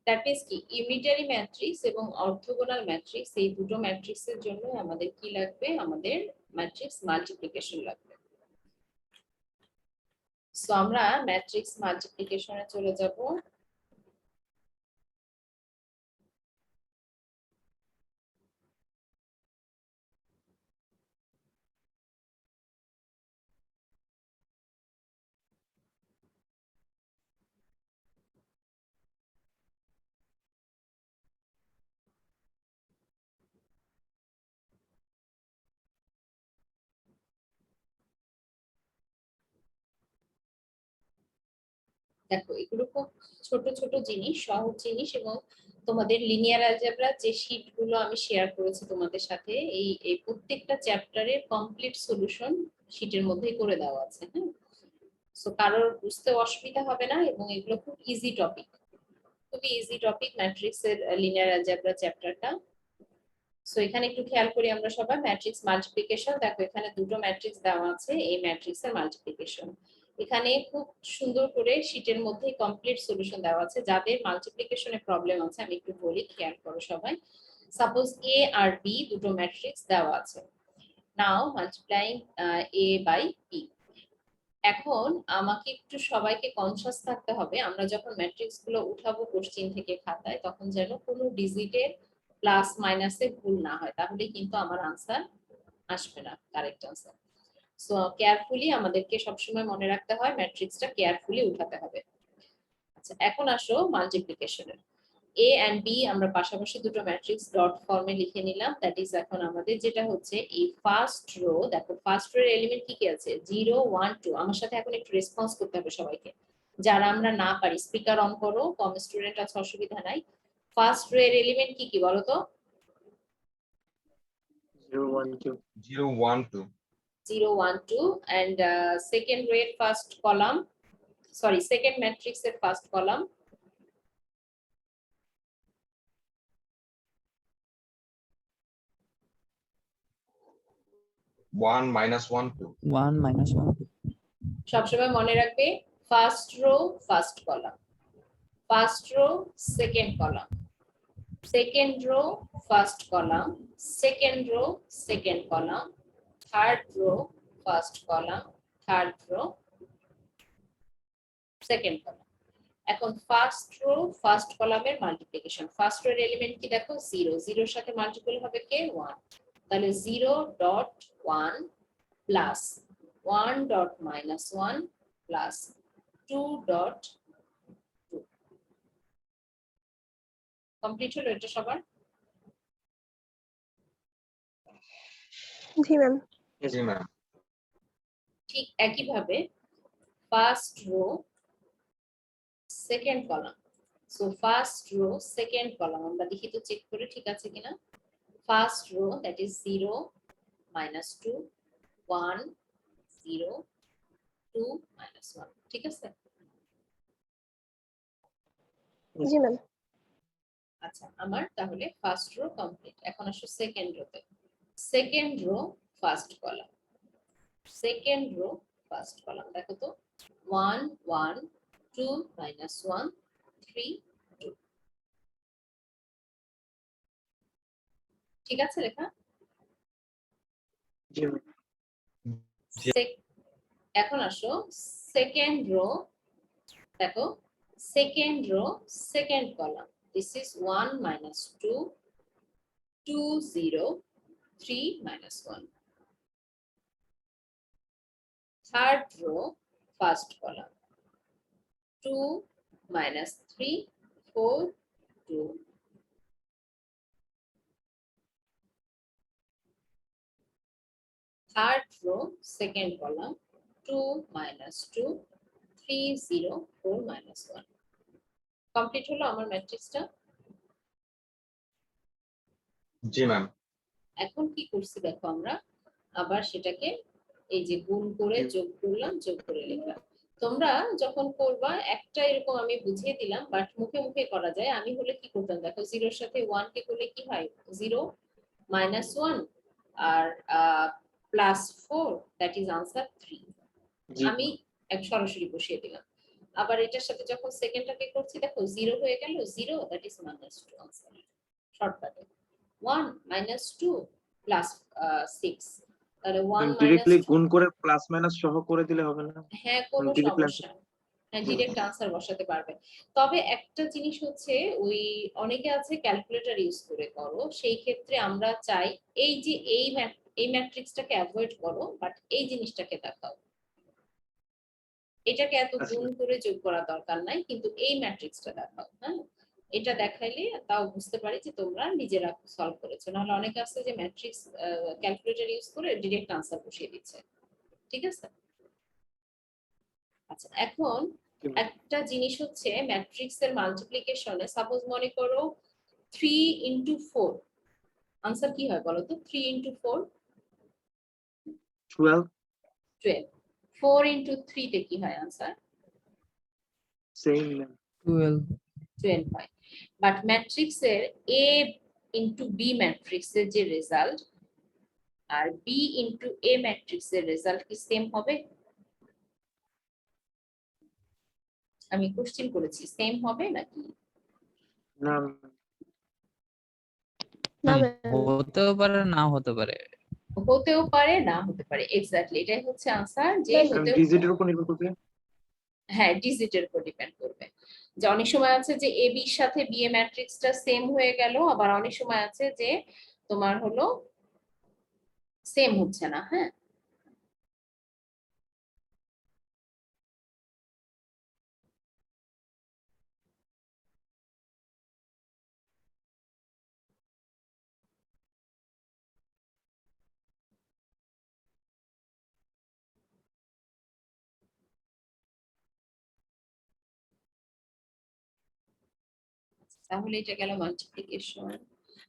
That is কি, ইউনিটারি ম্যাট্রিক্স এবং অর্থোগোনাল ম্যাট্রিক্স, এই দুটো ম্যাট্রিক্সের জন্য আমাদের কি লাগবে, আমাদের ম্যাট্রিক্স মাল্টিপ্লিকেশন লাগবে। সো আমরা ম্যাট্রিক্স মাল্টিপ্লিকেশনে চলে যাব। দেখো এগুলো খুব ছোট ছোট জিনিস, সহজ জিনিস, এবং তোমাদের লিনিয়ার অ্যালজেব্রা যে শীট গুলো আমি শেয়ার করেছি তোমাদের সাথে, এই প্রত্যেকটা চ্যাপ্টারের কমপ্লিট সলিউশন শীটের মধ্যেই করে দেওয়া আছে। হ্যাঁ, সো কারোর বুঝতে অসুবিধা হবে না, এবং এগুলো খুব ইজি টপিক, খুবই ইজি টপিক ম্যাট্রিক্স এর লিনিয়ার অ্যালজেব্রা চ্যাপ্টারটা। সো এখানে একটু খেয়াল করি আমরা সবাই, ম্যাট্রিক্স মাল্টিপ্লিকেশন, দেখো এখানে দুটো ম্যাট্রিক্স দেওয়া আছে, এই ম্যাট্রিক্স এর মাল্টিপ্লিকেশন এখানে খুব সুন্দর করে শীটের মধ্যে কমপ্লিট সলিউশন দেওয়া আছে। যাদের মাল্টিপ্লিকেশনে প্রবলেম আছে আমি একটু বলি, খেয়াল করো সবাই। সাপোজ এ আর বি দুটো ম্যাট্রিক্স দেওয়া আছে, নাও মাল্টিপ্লাইং এ বাই বি। এখন আমাকে একটু সবাইকে কনসিয়াস থাকতে হবে, আমরা যখন ম্যাট্রিক্স গুলো উঠাবো কোশ্চেন থেকে খাতায়, তখন যেন কোনো ডিজিটের প্লাস মাইনাসে ভুল না হয়, তাহলে কিন্তু আমার আনসার আসবে না, কারেক্ট আনসার। সো কেয়ারফুলি আমাদেরকে সবসময় মনে রাখতে হয়, ম্যাট্রিক্সটা কেয়ারফুলি উঠাতে হবে। আচ্ছা, এখন আসো মাল্টিপ্লিকেশনের। এ এন্ড বি আমরা পাশাপাশি দুটো ম্যাট্রিক্স ডট ফর্মে লিখে নিলাম। দ্যাট ইজ এখন আমাদের যেটা হচ্ছে এই ফার্স্ট রো, দেখো ফার্স্ট রো এর এলিমেন্ট কি কি আছে, 0 1 2। আমার সাথে এখন একটু রেসপন্স করতে হবে সবাইকে, যারা আমরা না পারি স্পিকার অন করো, কম স্টুডেন্ট আছে অসুবিধা নাই। ফার্স্ট রো এর এলিমেন্ট কি কি বলো তো? 0 1 2 0 1 2 0 1 2 and second row এর first column, sorry second matrix এর first column,1 minus 1 2 1 minus 1 সবসময় মনে রাখবে first row first column, first row second column, second row first column, second rho second column, third rho first column, third rho second column. এখন first row first কলামের multiplication, first row এর element কি দেখো 0, 0 এর সাথে multiple হবে কে 1, তাহলে 0.1 plus 1.-1 plus 2.2। Complete হলো এটা সবার? জি ম্যাম। জি ম্যাম ঠিক একইভাবে first row second column, so first row second column আমরা দেখি তো চেক করে ঠিক আছে কিনা। ফার্স্ট রো দ্যাট ইজ 0 -2 1 0 2 -1, ঠিক আছে? জি ম্যাম। আচ্ছা, আমার তাহলে ফার্স্ট রো কমপ্লিট। এখন আসো সেকেন্ড রোতে। Second row first column, second row first column, দেখো তো 1 1 2 -1 3 2, ঠিক আছে লেখা? জি ম্যাম। এখন আসো সেকেন্ড রো, দেখো second rho second column, this is 1 -2 2 0 3 -1। Third rho first column 2 -3 4 2। Third rho second column 2 -2 3 0 4 -1। Complete হলো আমার ম্যাট্রিক্সটা। জি ম্যাম এখন কি করছি দেখো, আমরা আবার সেটাকে এই যে গুণ করে যোগ করলাম, যোগ করে লিখলাম। তোমরা যখন করবা একটা এরকম আমি বুঝিয়ে দিলাম, বাট মুখে মুখে করা যায়। আমি হলে কি করতাম দেখো, 0 এর সাথে 1 কে করলে কি হয় 0 -1 আর +4, দ্যাট ইজ আনসার 3। জি আমি এক সরাসরি বসিয়ে দিলাম। আবার এটার সাথে যখন সেকেন্ডটাকে করছি দেখো 0 হয়ে গেল, 0 দ্যাট ইজ -2 আনসার। শর্টকাটে 1 -2 +6, তাহলে 1 ডিরেক্টলি -2, গুণ করে প্লাস মাইনাস সহ করে দিলে হবে না? হ্যাঁ কোনো directly সমস্যা, হ্যাঁ ডিরেক্ট আনসার বসাতে পারবে। তবে একটা জিনিস হচ্ছে, ওই অনেকে আছে ক্যালকুলেটর ইউজ করে করো, সেই ক্ষেত্রে আমরা চাই এই যে এই ম্যাট্রিক্সটাকে অ্যাভয়েড করো, বাট এই জিনিসটাকে দেখাও। এটাকে এত আচ্ছা। গুণ করে যোগ করা দরকার নাই, কিন্তু এই ম্যাট্রিক্সটা দেখাও। হ্যাঁ, এটা দেখাইলে তাও বুঝতে পারি যে তোমরা নিজেরা সলভ করেছো। নাহলে অনেকে আছে যে ম্যাট্রিক্স ক্যালকুলেটর ইউজ করে ডিরেক্ট আনসার বসিয়ে দিচ্ছে, ঠিক আছে? আচ্ছা, এখন একটা জিনিস হচ্ছে ম্যাট্রিক্স এর মাল্টিপ্লিকেশনে, সাপোজ মনে করো 3 into 4 আনসার কি হয় বলো তো? 3 into 4 12 12, 4 into 3 তে কি হয় আনসার? সেম ম্যাম 12 12 হয়। বাট ম্যাট্রিক্সের A into B ম্যাট্রিক্সের যে রেজাল্ট আর B into A ম্যাট্রিক্সের রেজাল্ট কি সেম হবে? আমি কোশ্চেন করেছি, সেম হবে নাকি? না না ম্যাম, ম্যাম হতেও পারে না হতে পারে। হতেও পারে না হতে পারে, এক্স্যাক্টলি এটাই হচ্ছে আনসার যে ম্যাম, হতেও ডিজিটের উপর নির্ভর করবে। হ্যাঁ ডিজিটের উপর ডিপেন্ড করবে। যে অনেক সময় আছে যে এ বির সাথে বি এ ম্যাট্রিক্সটা সেম হয়ে গেল, আবার অনেক সময় আছে যে তোমার হলো সেম হচ্ছে না। হ্যাঁ তাহলে এটা গেল মাল্টিপ্লিকেশন।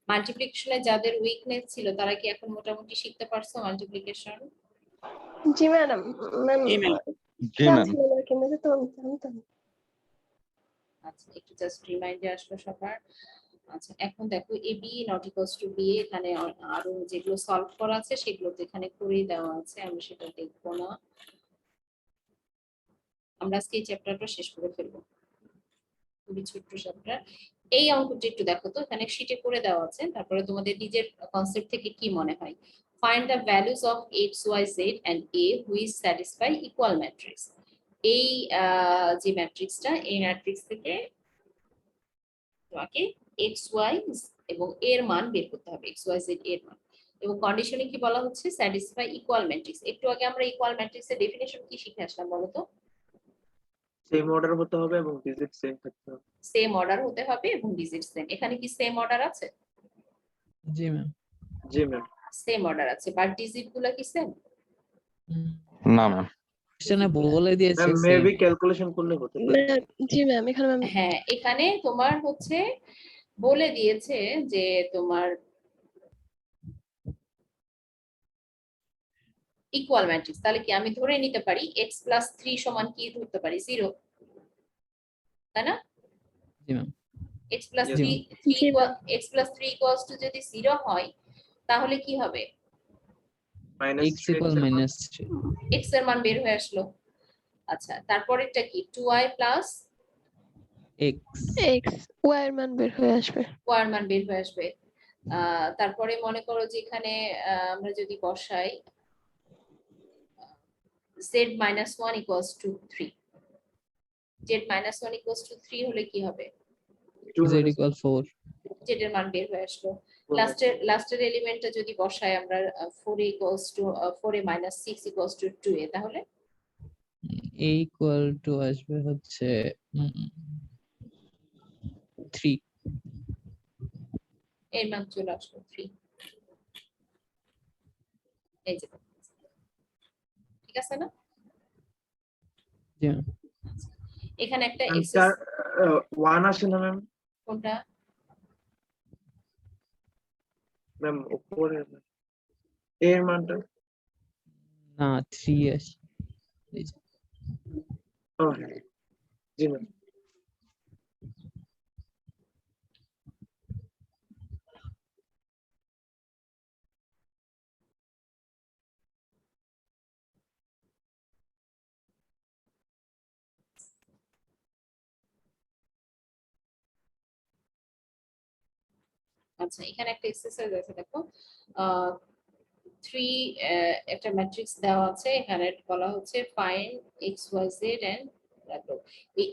মাল্টিপ্লিকেশনে যাদের উইকনেস ছিল তারা কি এখন মোটামুটি শিখতে পারছো মাল্টিপ্লিকেশন? জি ম্যাডাম ম্যাম জি খেয়াল ম্যাম ছিল না কিন্তু তো জানতাম। আচ্ছা একটু জাস্ট রিমাইন্ডে আসলো সবার। আচ্ছা এখন দেখো A B not equals to B, এখানে আরো যেগুলো সলভ করা আছে সেগুলো তো এখানে করেই দেওয়া আছে, আমি সেটা দেখবো না। আমরা আজকে এই চ্যাপ্টারটা শেষ করে ফেলবো, খুবই ছোট্ট চ্যাপ্টার। এই অঙ্কটা একটু দেখো তো, এখানে শিটে করে দেওয়া আছে, তারপরে তোমাদের নিজের কনসেপ্ট থেকে কি মনে হয়। Find the values of x y z and a which satisfy equal matrix. এই যে ম্যাট্রিক্সটা, এই ম্যাট্রিক্স থেকে তোমাকে এক্স ওয়াই এবং এর মান বের করতে হবে, এক্স ওয়াই জেড এর মান। এবং কন্ডিশনে কি বলা হচ্ছে? Satisfy equal matrix. একটু আগে আমরা ইকুয়াল ম্যাট্রিক্সের ডেফিনিশন কি শিখে আসলাম বলো তো? সেম অর্ডার হতে হবে এবং ডিজিট সেম থাকতে হবে। সেম অর্ডার হতে হবে এবং ডিজিট সেম। এখানে কি সেম অর্ডার আছে? জি ম্যাম। জি ম্যাম। সেম অর্ডার আছে, বাট ডিজিট গুলো কি সেম? না ম্যাম কোশ্চেনে বলে দিয়েছে ম্যাম সেম। মেবি ক্যালকুলেশন করলে হতে পারে। ম্যাম জি ম্যাম এখানে ম্যাম হ্যাঁ এখানে তোমার হচ্ছে বলে দিয়েছে যে তোমার ইকুয়াল ম্যাট্রিক্স, তাহলে কি আমি ধরে নিতে পারি x প্লাস 3 সমান কি ধরতে পারি? 0, তাই না? জি ম্যাম। x plus Yes. 3 জি ma'am x plus 3 equals to যদি 0 হয় তাহলে কি হবে? Minus x equal minus 3 x এর মান বের হয়ে আসলো। আচ্ছা তারপরেরটা কি? 2y plus x x Y এর মান বের হয়ে আসবে। y এর মান বের হয়ে আসবে। তারপরে মনে করো যে এখানে আমরা যদি বসাই z minus 1 equals to 3, z minus 1 equals to 3 হলে কি হবে? z ইকুয়াল 4 z এর মান বের হয়ে আসলো। লাস্টের এলিমেন্টটা যদি বসাই আমরা 4 equals to 4a minus 6 equals to 2a, তাহলে a ইকুয়াল টু আসবে হচ্ছে 3 এর মান চলে আসলো 3। এই যে ঠিক আছে না? জি ম্যাম। এখানে একটা ম্যাম এক্সেস 1 আসে না ম্যাম? কোনটা? ম্যাম উপরে এর মানটা। না 3 আসে। এই যে। ও হ্যাঁ জি ম্যাম। আচ্ছা এখানে একটা এক্সারসাইজ আছে দেখো, 3 একটা ম্যাট্রিক্স দেওয়া আছে, এখানে বলা হচ্ছে find x y z and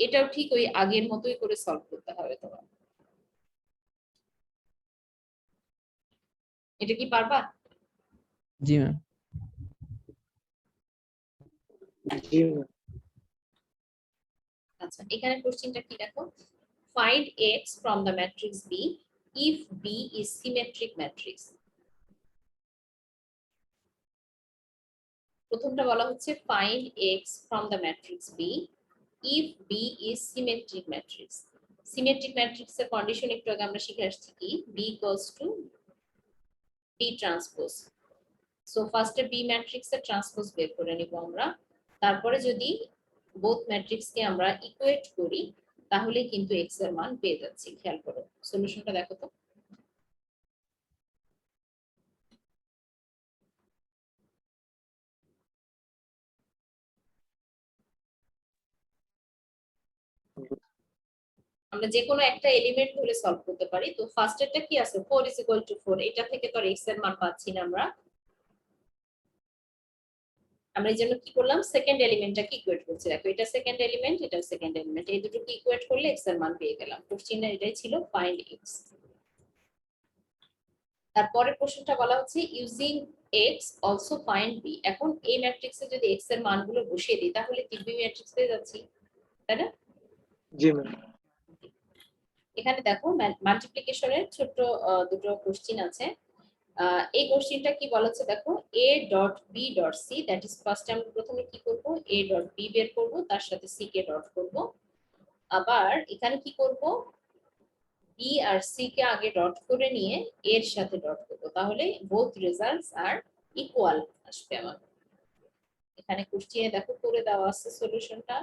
এটাও ঠিক ওই আগের মতোই করে সলভ করতে হবে তোমার। এটা কি পারবা? জি ম্যাম। জি ম্যাম। আচ্ছা এখানে কোশ্চেনটা কি দেখো, find x from the matrix B if B is symmetric matrix. প্রথমটা বলা হচ্ছে find x from the matrix B if B is symmetric matrix. Symmetric ম্যাট্রিক্সের কন্ডিশন একটু আগে আমরা শিখে আসছি কি B equals to B transpose. So ফার্স্টে বি ম্যাট্রিক্সের ট্রান্সপোজ বের করে নিব আমরা, তারপরে যদি বোথ ম্যাট্রিক্সকে আমরা ইকুয়েট করি তাহলে কিন্তু এক্স এর মান পেয়ে যাচ্ছি। খেয়াল করো সলিউশনটা দেখো তো। আমরা যে কোনো একটা এলিমেন্ট ধরে সলভ করতে পারি। তো ফার্স্ট এরটা কি আছে 4 ইজ ইকুয়াল টু 4, এটা থেকে তো এক্স এর মান পাচ্ছি না আমরা। আমরা এই জন্য কি করলাম সেকেন্ড এলিমেন্টটাকে ইকুয়েট করছি। দেখো এটা সেকেন্ড এলিমেন্ট, এটা সেকেন্ড এলিমেন্ট, এই দুটোকে ইকুয়েট করলে এক্স এর মান পেয়ে গেলাম। কোশ্চেনের এটাই ছিল ফাইন্ড এক্স। তারপরে প্রশ্নটা বলা হচ্ছে using x also find B. এখন এই ম্যাট্রিক্সে যদি এক্স এর মানগুলো বসিয়ে দিই তাহলে কি বি ম্যাট্রিক্স পেয়ে যাচ্ছি, তাই না? জি ম্যাম। এখানে দেখো মাল্টিপ্লিকেশনের ছোট দুটো কোশ্চেন আছে। এই কোশ্চেনটা কি বলা হচ্ছে দেখো a dot B dot C, that is first আমরা প্রথমে কি করব a ডট বি বের করব, তার সাথে সি কে ডট করব। আবার এখানে কি করব বি আর সি কে আগে ডট করে নিয়ে এর সাথে ডট করব, তাহলে বোথ রেজাল্টস আর ইকুয়াল আসবে আমার। এখানে কোশ্চেনে দেখো করে দেওয়া আছে সলিউশনটা।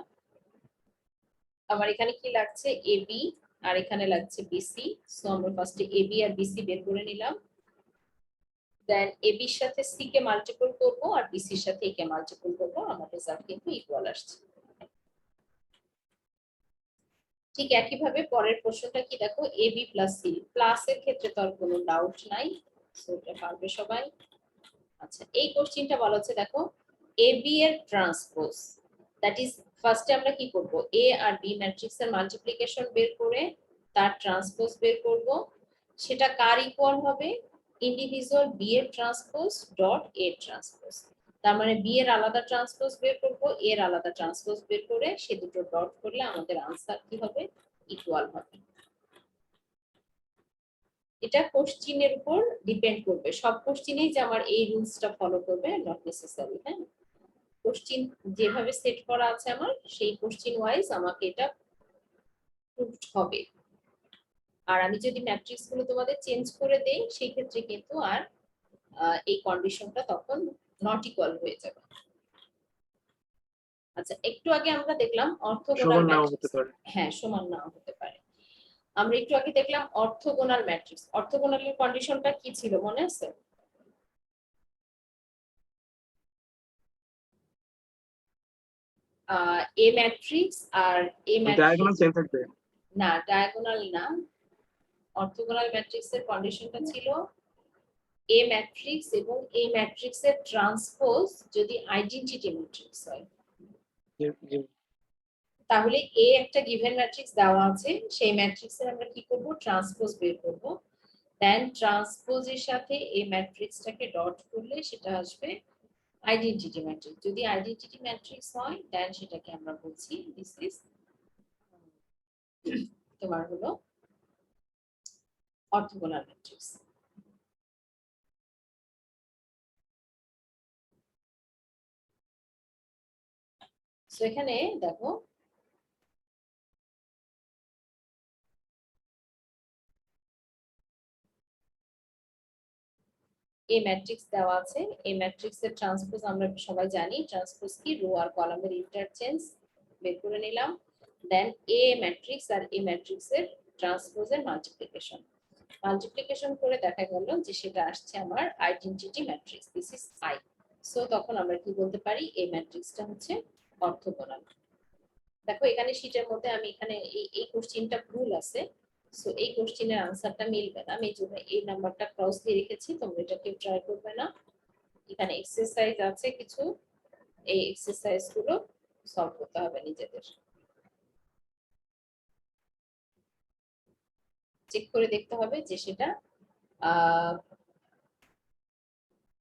আমার এখানে কি লাগছে এ বি আর এখানে লাগছে বিসি। সো আমরা ফার্স্টে এ বি আর বিসি বের করে নিলাম, দেন এ বির সাথে সি কে মাল্টিপল করব আর বিসির সাথে এ কে মাল্টিপল করব, আমার রেজাল্ট কিন্তু ইকুয়াল আসছে। ঠিক একইভাবে পরের প্রশ্নটা কি দেখো এ বি প্লাস সি, প্লাসের ক্ষেত্রে তো আর কোনো ডাউট নাই, সো এটা পারবে সবাই। আচ্ছা এই কোশ্চেনটা বলা হচ্ছে দেখো এ বি এর ট্রান্সপোজ, দ্যাট ইজ ফার্স্টে আমরা কি করব এ আর বি ম্যাট্রিক্স এর মাল্টিপ্লিকেশন বের করে তার ট্রান্সপোজ বের করব। সেটা কার ইকুয়াল হবে ইন্ডিভিজুয়াল বি এর ট্রান্সপোজ ডট এ ট্রান্সপোজ। তার মানে বি এর আলাদা ট্রান্সপোজ বের করব, এর আলাদা ট্রান্সপোজ বের করে সে দুটো ডট করলে আমাদের আনসার কি হবে ইকুয়াল হবে। এটা কোশ্চিনের উপর ডিপেন্ড করবে, সব কোশ্চিনেই যে আমার এই রুলসটা ফলো করবে নট নেসেসারি। হ্যাঁ, কোশ্চিন যেভাবে সেট করা আছে আমার সেই কোশ্চিন ওয়াইজ আমাকে এটা প্রুভড হবে। আর আমি যদি ম্যাট্রিক্স গুলো তোমাদের চেঞ্জ করে দেই সেই ক্ষেত্রে কিন্তু আর এই কন্ডিশনটা তখন নট ইকুয়াল হয়ে যাবে। আচ্ছা একটু আগে আমরা দেখলাম অর্থোগোনাল সমান নাও হতে ম্যাট্রিক্স। পারে। হ্যাঁ সমান নাও হতে পারে। আমরা একটু আগে দেখলাম অর্থোগোনাল ম্যাট্রিক্স। অর্থোগোনালের কন্ডিশনটা কি ছিল মনে আছে? A matrix R A diagonal matrix same থাকবে। না, ডায়াগোনাল না। অর্থোগোনাল ম্যাট্রিক্সের কন্ডিশনটা ছিল এ ম্যাট্রিক্স এবং এ ম্যাট্রিক্সের ট্রান্সপোজ যদি আইডেন্টিটি ম্যাট্রিক্স হয়, জি জি। তাহলে এ একটা গিভেন ম্যাট্রিক্স দেওয়া আছে, সেই ম্যাট্রিক্সের আমরা কি করব ট্রান্সপোজ বের করব, দেন ট্রান্সপোজের সাথে এই ম্যাট্রিক্সটাকে ডট করলে সেটা আসবে আইডেন্টিটি ম্যাট্রিক্স। যদি আইডেন্টিটি ম্যাট্রিক্স হয় দেন সেটাকে আমরা বলছি দিস ইজ তোমার হলো অর্থোগোনাল ম্যাট্রিক্স। সো এখানে দেখো এই ম্যাট্রিক্স দেওয়া আছে, এই ম্যাট্রিক্সের ট্রান্সপোজ আমরা সবাই জানি, ট্রান্সপোজ কি রো আর কলামের ইন্টারচেঞ্জ বের করে নিলাম, দেন এ ম্যাট্রিক্স আর এ ম্যাট্রিক্সের ট্রান্সপোজের মাল্টিপ্লিকেশন। মাল্টিপ্লিকেশন করে দেখা গেল যে সেটা আসছে আমার identity matrix, this is I. So তখন আমরা কি বলতে পারি এই ম্যাট্রিক্সটা হচ্ছে অর্থোগোনাল। দেখো এখানে শীটের মধ্যে আমি এখানে এই কোশ্চেনটা ভুল আছে, সো এই কোশ্চেনের আনসারটা মিলবে না, আমি এই জন্য এই নাম্বারটা ক্রস দিয়ে রেখেছি, তোমরা এটা কেউ ট্রাই করবে না। এখানে এক্সারসাইজ আছে কিছু, এই এক্সারসাইজ গুলো সলভ করতে হবে নিজেদের। চেক করে দেখতে হবে যে সেটা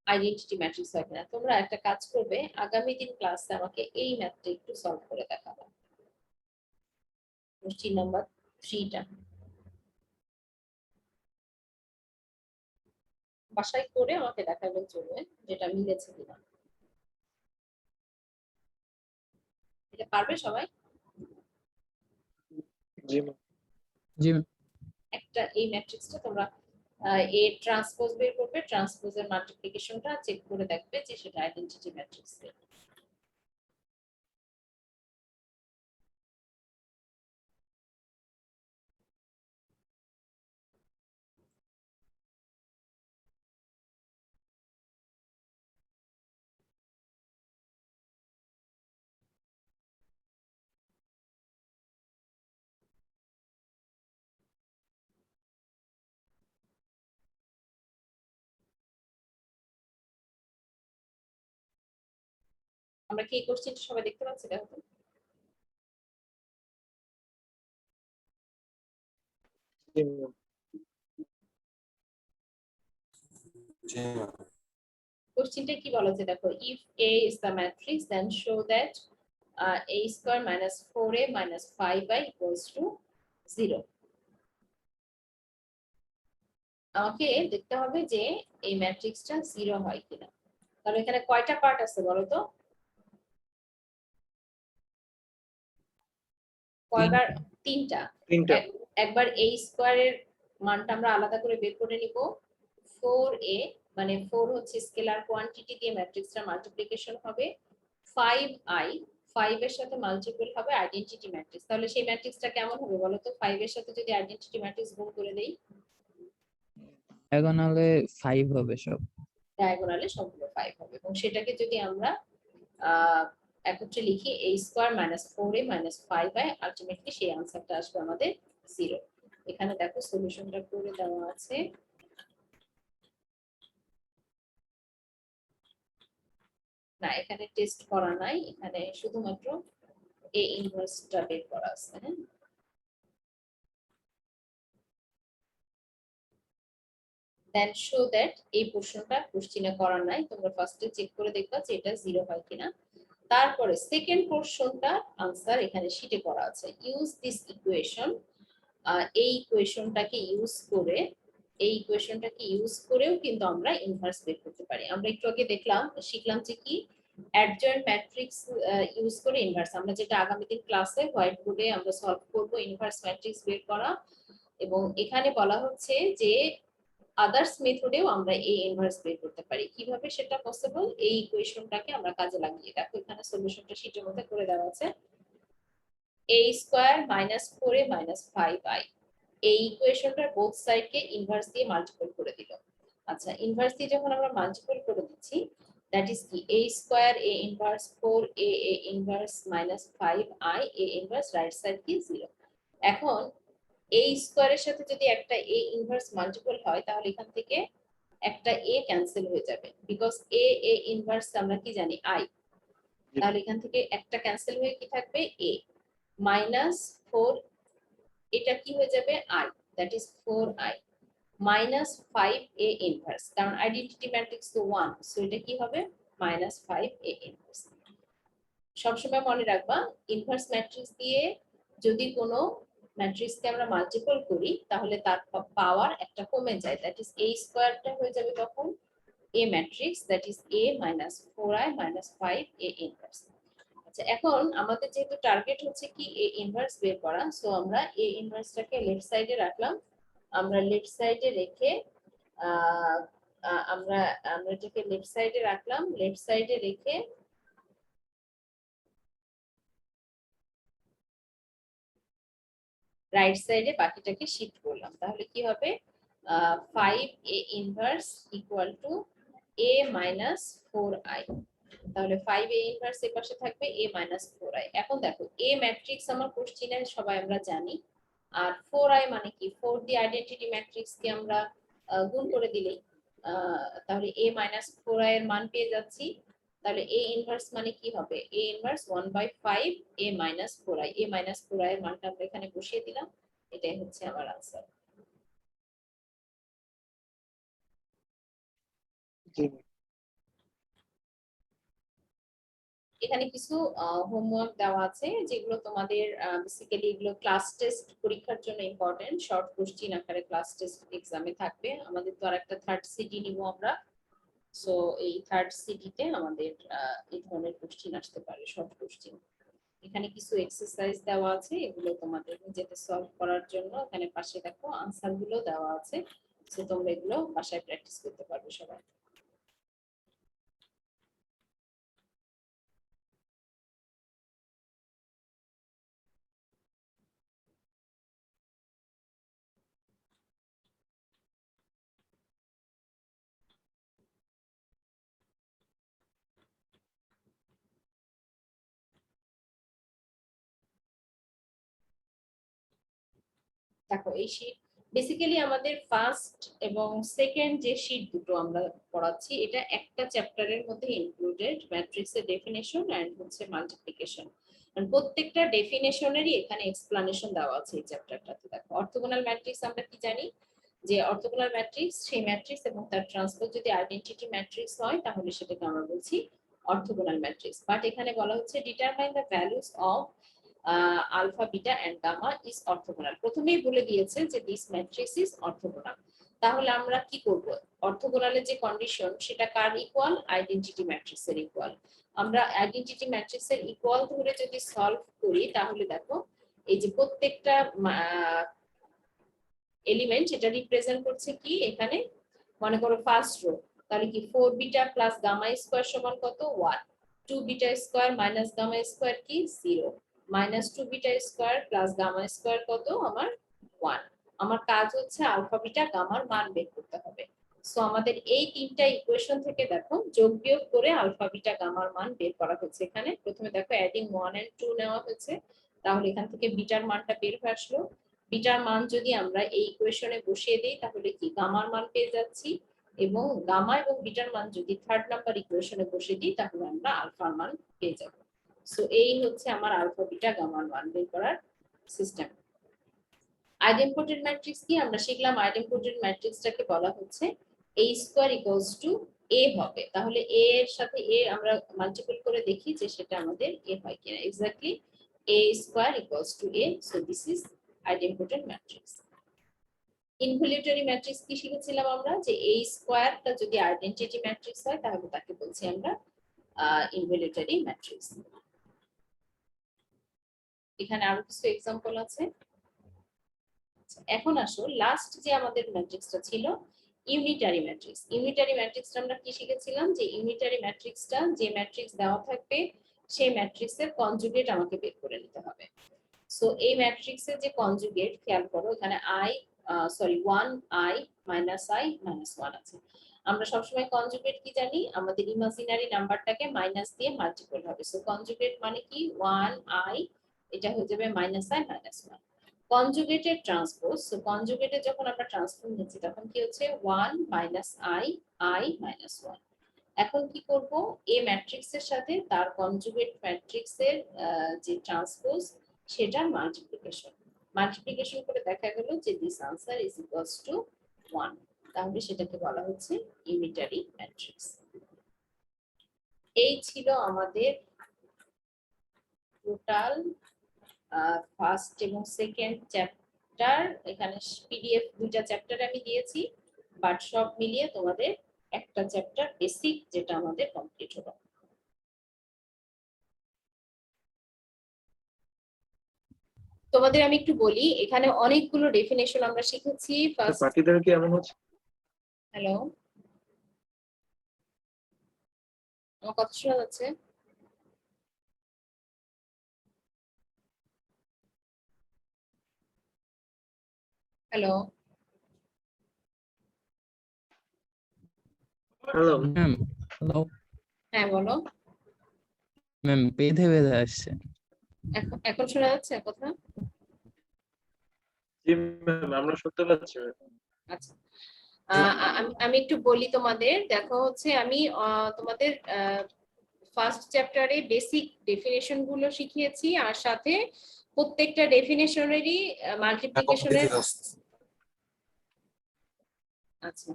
আইডেন্টিটি ম্যাট্রিক্স হয় কিনা। তোমরা একটা কাজ করবে আগামী দিন ক্লাসে আমাকে এই ম্যাথটা একটু সলভ করে দেখাবে, কোশ্চেন নাম্বার 3টা বাসায় করে আমাকে দেখাবে চলবে যেটা মিলেছে কিনা। এটা পারবে সবাই? জি ম্যাম। জি একটা এই ম্যাট্রিক্সটা তোমরা এ ট্রান্সপোজ বের করবে, ট্রান্সপোজের মাল্টিপ্লিকেশনটা চেক করে দেখবে যে সেটা আইডেন্টিটি ম্যাট্রিক্স। আমরা কি কোশ্চেনটা সবাই দেখতে পাচ্ছি? দেখো তো। জি ম্যাম। কোশ্চেনটা কি বলা আছে দেখো, if A is the matrix then show that A square minus 4A minus 5i equals to 0. আমাকে দেখতে হবে যে এই ম্যাট্রিক্সটা 0 হয় কিনা। তাহলে এখানে কয়টা পার্ট আছে বলো তো? কয়বার? তিনটা। তিনটা। একবার A স্কয়ারের মানটা আমরা আলাদা করে বের করে নিব। 4A মানে 4 হচ্ছে স্কেলার কোয়ান্টিটি দিয়ে ম্যাট্রিক্সটা মাল্টিপ্লিকেশন হবে। 5i 5 এর সাথে মাল্টিপল হবে আইডেন্টিটি ম্যাট্রিক্স। তাহলে সেই ম্যাট্রিক্সটা কেমন হবে বলো তো? 5 এর সাথে যদি আইডেন্টিটি ম্যাট্রিক্স গুণ করে দেই, ডায়াগোনালে 5 হবে সব। ডায়াগোনালে সবগুলো 5 হবে এবং সেটাকে যদি আমরা একত্রে লিখি a square minus 4a minus 5i, ultimately সেই আনসারটা আসবে আমাদের 0। এখানে দেখো সলিউশনটা করে দেওয়া আছে। না, এখানে টেস্ট করা নাই, এখানে শুধুমাত্র a ইনভার্সটা বের করা আছে। হ্যাঁ, দেন শো দ্যাট, এই পোর্শনটা কোশ্চেনে করা নাই, তোমরা ফার্স্টে চেক করে দেখবা যে এটা 0 হয় কিনা। তারপরে সেকেন্ড পোর্শনটা আনসার এখানে শীটে করা আছে। ইউজ দিস ইকুয়েশন, এই ইকুয়েশনটাকে ইউজ করেও কিন্তু আমরা ইনভার্স বের করতে পারি। আমরা একটু আগে শিখলাম যে কি অ্যাডজয়েন্ট ম্যাট্রিক্স ইউজ করে ইনভার্স, আমরা যেটা আগামী দিন ক্লাসে হোয়াইট বোর্ডে আমরা সলভ করব, ইনভার্স ম্যাট্রিক্স বের করা। এবং এখানে বলা হচ্ছে যে আদার্স মেথডেও আমরা এই ইনভার্স বের করতে পারি। কিভাবে সেটা পসিবল? এই ইকুয়েশনটাকে আমরা কাজে লাগিয়ে, দেখো এখানে সলিউশনটা শীটের মধ্যে করে দেওয়া আছে। a square minus 4a minus 5i, এই ইকুয়েশনটার বোথ সাইডকে ইনভার্স দিয়ে মাল্টিপল করে দিল। আচ্ছা, ইনভার্স দিয়ে যখন আমরা মাল্টিপল করে দিচ্ছি, দ্যাট ইজ কি a square a inverse 4a a inverse minus 5i a inverse right side কি 0। এখন a স্কয়ারের সাথে যদি একটা a ইনভার্স মাল্টিপল হয় তাহলে এখান থেকে একটা a ক্যান্সেল হয়ে যাবে, বিকজ a ইনভার্স আমরা কি জানি i। তাহলে এখান থেকে একটা ক্যান্সেল হয়ে কি থাকবে a মাইনাস 4, এটা কি হয়ে যাবে i, that is 4i minus 5a inverse, কারণ আইডেন্টিটি ম্যাট্রিক্স তো 1, সো এটা কি হবে মাইনাস 5a ইনভার্স। সবসময় মনে রাখবা ইনভার্স ম্যাট্রিক্স দিয়ে যদি কোনো ম্যাট্রিক্সকে আমরা মাল্টিপল করি তাহলে তার পাওয়ার একটা কমে যায়, দ্যাট ইজ a স্কয়ারটা হয়ে যাবে তখন a matrix, that is a minus 4i minus 5a inverse. আচ্ছা, এখন আমাদের যেহেতু টার্গেট হচ্ছে কি a ইনভার্স বের করা, সো আমরা a ইনভার্সটাকে লেফট সাইডে রাখলাম। আমরা লেফট সাইডে রেখে আমরা এটাকে লেফট সাইডে রাখলাম, লেফট সাইডে রেখে রাইট সাইডে বাকিটাকে শিফট করলাম। তাহলে কি হবে 5a inverse equal to a minus 4i। তাহলে 5a ইনভার্স এর পাশে থাকবে a মাইনাস 4i। এখন দেখো a ম্যাট্রিক্স আমার কোশ্চেনে সবাই আমরা জানি, আর 4i মানে কি, 4 দিয়ে আইডেন্টিটি ম্যাট্রিক্স কে আমরা গুণ করে দিলেই তাহলে a মাইনাস 4i এর মান পেয়ে যাচ্ছি। তাহলে a ইনভার্স মানে কি হবে, a inverse 1/5 a minus 4i, a minus 4i এর মানটা আমরা এখানে বসিয়ে দিলাম, এটাই হচ্ছে আমার আনসার। জি এখানে কিছু হোমওয়ার্ক দেওয়া আছে যেগুলো তোমাদের বেসিক্যালি এগুলো ক্লাস টেস্ট পরীক্ষার জন্য ইম্পর্টেন্ট, শর্ট কোশ্চেন আকারে ক্লাস টেস্ট এক্সামে থাকবে। আমাদের তো আর একটা থার্ড সিটি নিব আমরা, সো এই থার্ড সিটিতে আমাদের এই ধরনের কোশ্চেন আসতে পারে, শর্ট কোশ্চেন। এখানে কিছু এক্সারসাইজ দেওয়া আছে, এগুলো তোমাদের নিজেদের সলভ করার জন্য এখানে পাশে দেখো আনসার গুলো দেওয়া আছে, তো তোমরা এগুলো বাসায় প্র্যাকটিস করতে পারবে সবাই। দেখো এই শীট বেসিক্যালি আমাদের ফার্স্ট এবং সেকেন্ড যে শীট দুটো আমরা পড়াচ্ছি এটা একটা চ্যাপ্টারের মধ্যে ইনক্লুডেড, ম্যাট্রিক্সের ডেফিনেশন এন্ড হচ্ছে মাল্টিপ্লিকেশন। প্রত্যেকটা ডেফিনেশনেরই এখানে এক্সপ্লানেশন দেওয়া আছে এই চ্যাপ্টারটাতে। দেখো অর্থোগোনাল ম্যাট্রিক্স আমরা কি জানি, যে অর্থোগোনাল ম্যাট্রিক্স সেই ম্যাট্রিক্স এবং তার ট্রান্সপোজ যদি আইডেন্টিটি ম্যাট্রিক্স হয় তাহলে সেটাকে আমরা বলছি অর্থোগোনাল ম্যাট্রিক্স। বাট এখানে বলা হচ্ছে determine the values of alpha beta and gamma is orthogonal. প্রথমেই বলে দিয়েছে যে দিস ম্যাট্রিক্স ইজ অর্থোগোনাল। তাহলে আমরা কি করব, অর্থোগোনালের যে কন্ডিশন সেটা কার ইকুয়াল, আইডেন্টিটি ম্যাট্রিক্সের ইকুয়াল। আমরা আইডেন্টিটি ম্যাট্রিক্সের ইকুয়াল ধরে যদি সলভ করি তাহলে দেখো এই যে প্রত্যেকটা এলিমেন্ট এটা রিপ্রেজেন্ট করছে কি, এখানে মনে করো ফার্স্ট রো, তাহলে কি 4 বিটা প্লাস গামা স্কয়ার সমান কত 1, 2 beta square minus gamma square কি 0, minus 2 beta square plus gamma square কত আমার 1। আমার কাজ হচ্ছে আলফা বিটা গামার মান বের করতে হবে। সো আমাদের এই তিনটা ইকুয়েশন থেকে দেখো যোগ বিয়োগ করে আলফা বিটা গামার মান বের করা হচ্ছে। এখানে প্রথমে দেখো অ্যাডিং 1 এন্ড 2 নেওয়া হয়েছে, তাহলে এখান থেকে বিটার মানটা বের হয়ে আসলো। বিটার মান যদি আমরা এই ইকুয়েশনে বসিয়ে দেই তাহলে কি গামার মান পেয়ে যাচ্ছি, এবং গামা এবং বিটার মান যদি থার্ড নাম্বার ইকুয়েশনে বসিয়ে দিই তাহলে আমরা আলফার মান পেয়ে যাব। সো এই হচ্ছে আমার আলফা বিটা গামার মান বের করার সিস্টেম। আইডেম্পোটেন্ট ম্যাট্রিক্স কি আমরা শিখলাম, আইডেম্পোটেন্ট ম্যাট্রিক্সটাকে বলা হচ্ছে a square equals to a হবে। তাহলে a এর সাথে a আমরা মাল্টিপল করে দেখি যে সেটা আমাদের a হয় কিনা। Exactly a square equals to a, so this is idempotent matrix. Involutory matrix কি শিখেছিলাম আমরা, যে a স্কয়ারটা যদি আইডেন্টিটি ম্যাট্রিক্স হয় তাহলে তাকে বলছি আমরা ইনভলিউটরি ম্যাট্রিক্স। এখানে আরো কিছু এক্সাম্পল আছে। এখন আসো লাস্ট যে আমাদের ম্যাট্রিক্সটা ছিল ইউনিটারি ম্যাট্রিক্স। ইউনিটারি ম্যাট্রিক্সটা আমরা কি শিখেছিলাম, যে ইউনিটারি ম্যাট্রিক্সটা যে ম্যাট্রিক্স দেওয়া থাকবে সেই ম্যাট্রিক্সের কনজুগেট আমাকে বের করে নিতে হবে। সো এই ম্যাট্রিক্সের যে কনজুগেট খেয়াল করো এখানে ওয়ান আই মাইনাস 1 আছে। আমরা সবসময় কনজুগেট কি জানি, আমাদের ইমাজিনারি নাম্বারটাকে মাইনাস দিয়ে মাল্টিপল হবে। সো কনজুগেট মানে কি 1i, এটা হয়ে যাবে -i-1। কনজুগেটের ট্রান্সপোজ, সো কনজুগেটে যখন আমরা ট্রান্সফর্ম নিচ্ছি তখন কি হচ্ছে 1 i-1। এখন কি করব, এই ম্যাট্রিক্সের সাথে তার কনজুগেট ম্যাট্রিক্সের যে ট্রান্সপোজ সেটার মাল্টিপ্লিকেশন করে দেখা গেল যে this answer is equals to 1। তাহলে সেটাকে বলা হচ্ছে ইউনিটারি ম্যাট্রিক্স। এই ছিল আমাদের টোটাল ফার্স্ট এবং সেকেন্ড চ্যাপ্টার। এখানে পিডিএফ দুইটা চ্যাপ্টার আমি দিয়েছি, বাট সব মিলিয়ে তোমাদের একটা চ্যাপ্টার বেসিক যেটা আমাদের কমপ্লিট হলো। তোমাদের আমি একটু বলি, এখানে অনেকগুলো ডেফিনেশন আমরা শিখেছি। ফার্স্ট, বাকিদের কি এমন হচ্ছে? হ্যালো, আমার কথা শোনা যাচ্ছে? হ্যালো, হ্যালো, ম্যাম হ্যালো হ্যাঁ বলো। ম্যাম, বেঁধে বেঁধে আসছে। এখন শোনা যাচ্ছে কথা? জি ম্যাম, আমরা শুনতে পাচ্ছি। আচ্ছা, আমি একটু বলি তোমাদের। দেখো হচ্ছে আমি তোমাদের ফার্স্ট চ্যাপ্টারে বেসিক ডেফিনেশন গুলো শিখিয়েছি, আর সাথে প্রত্যেকটা ডেফিনেশনেরই মাল্টিপ্লিকেশনের, আচ্ছা,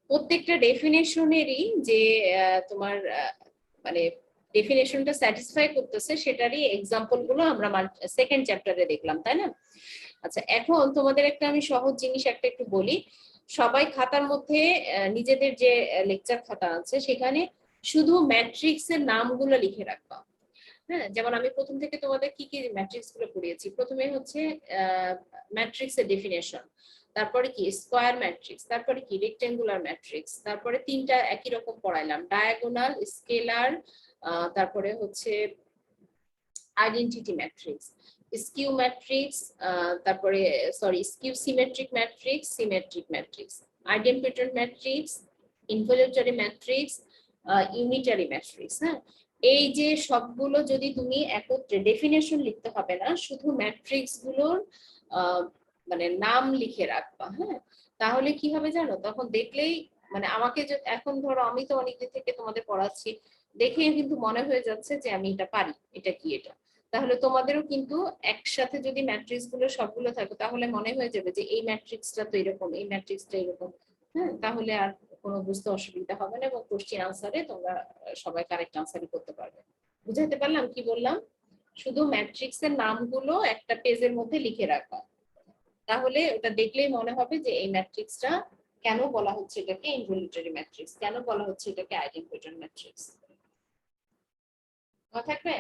প্রত্যেকটা ডেফিনেশনেরই যে তোমার মানে ডেফিনেশনটা স্যাটিসফাই করতেছে সেটারই এক্সাম্পল গুলো আমরা সেকেন্ড চ্যাপ্টারে দেখলাম, তাই না? আচ্ছা, এখন তোমাদের একটা আমি সহজ জিনিস একটা একটু বলি। সবাই খাতার মধ্যে নিজেদের যে লেকচার খাতা আছে সেখানে শুধু ম্যাট্রিক্সের নামগুলো লিখে রাখবা। হ্যাঁ, যেমন আমি প্রথম থেকে তোমাদের কি কি ম্যাট্রিক্স গুলো পড়িয়েছি। প্রথমে হচ্ছে ম্যাট্রিক্স এর ডেফিনেশন, তারপরে কি স্কোয়ার ম্যাট্রিক্স, তারপরে কি রেক্টেঙ্গুলার ম্যাট্রিক্স, তারপরে তিনটা একই রকম পড়াইলাম, ডায়াগোনাল, স্কেলার, তারপরে হচ্ছে আইডেন্টিটি ম্যাট্রিক্স, স্কিউ ম্যাট্রিক্স, তারপরে skew symmetric matrix, symmetric matrix, identity matrix, involutory matrix, unitary matrix. হ্যাঁ, এই যে সবগুলো যদি তুমি একত্রে, ডেফিনেশন লিখতে হবে না, শুধু ম্যাট্রিক্স গুলোর মানে নাম লিখে রাখবা। হ্যাঁ, তাহলে কি হবে জানো, তখন দেখলেই মানে আমাকে এখন ধরো আমি তো অনেকদিন থেকে তোমাদের পড়াচ্ছি, দেখে কিন্তু মনে হয়ে যাচ্ছে যে আমি এটা পারি, এটা কি এটা। তাহলে তোমাদেরও কিন্তু একসাথে যদি ম্যাট্রিক্স গুলো সবগুলো থাকে, তাহলে মনে হয়ে যাবে যে এই ম্যাট্রিক্সটা তো এরকম, এই ম্যাট্রিক্সটা এরকম। হ্যাঁ, তাহলে আর কোনো বুঝতে অসুবিধা হবে না এবং কোশ্চেন আনসারে তোমরা সবাই কারেক্ট আনসারই করতে পারবে। বুঝাতে পারলাম কি বললাম? শুধু ম্যাট্রিক্স এর নামগুলো একটা পেজের মধ্যে লিখে রাখা, তাহলে ওটা দেখলেই মনে হবে যে এই ম্যাট্রিক্সটা কেন বলা হচ্ছে এটাকে ইনভলিউটরি ম্যাট্রিক্স, কেন বলা হচ্ছে এটাকে আইডেন্টিটি ম্যাট্রিক্স। মনে থাকবে?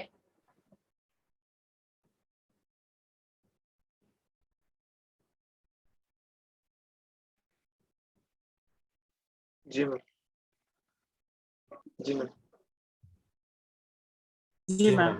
জি ম্যাম। জি ম্যাম। জি ম্যাম।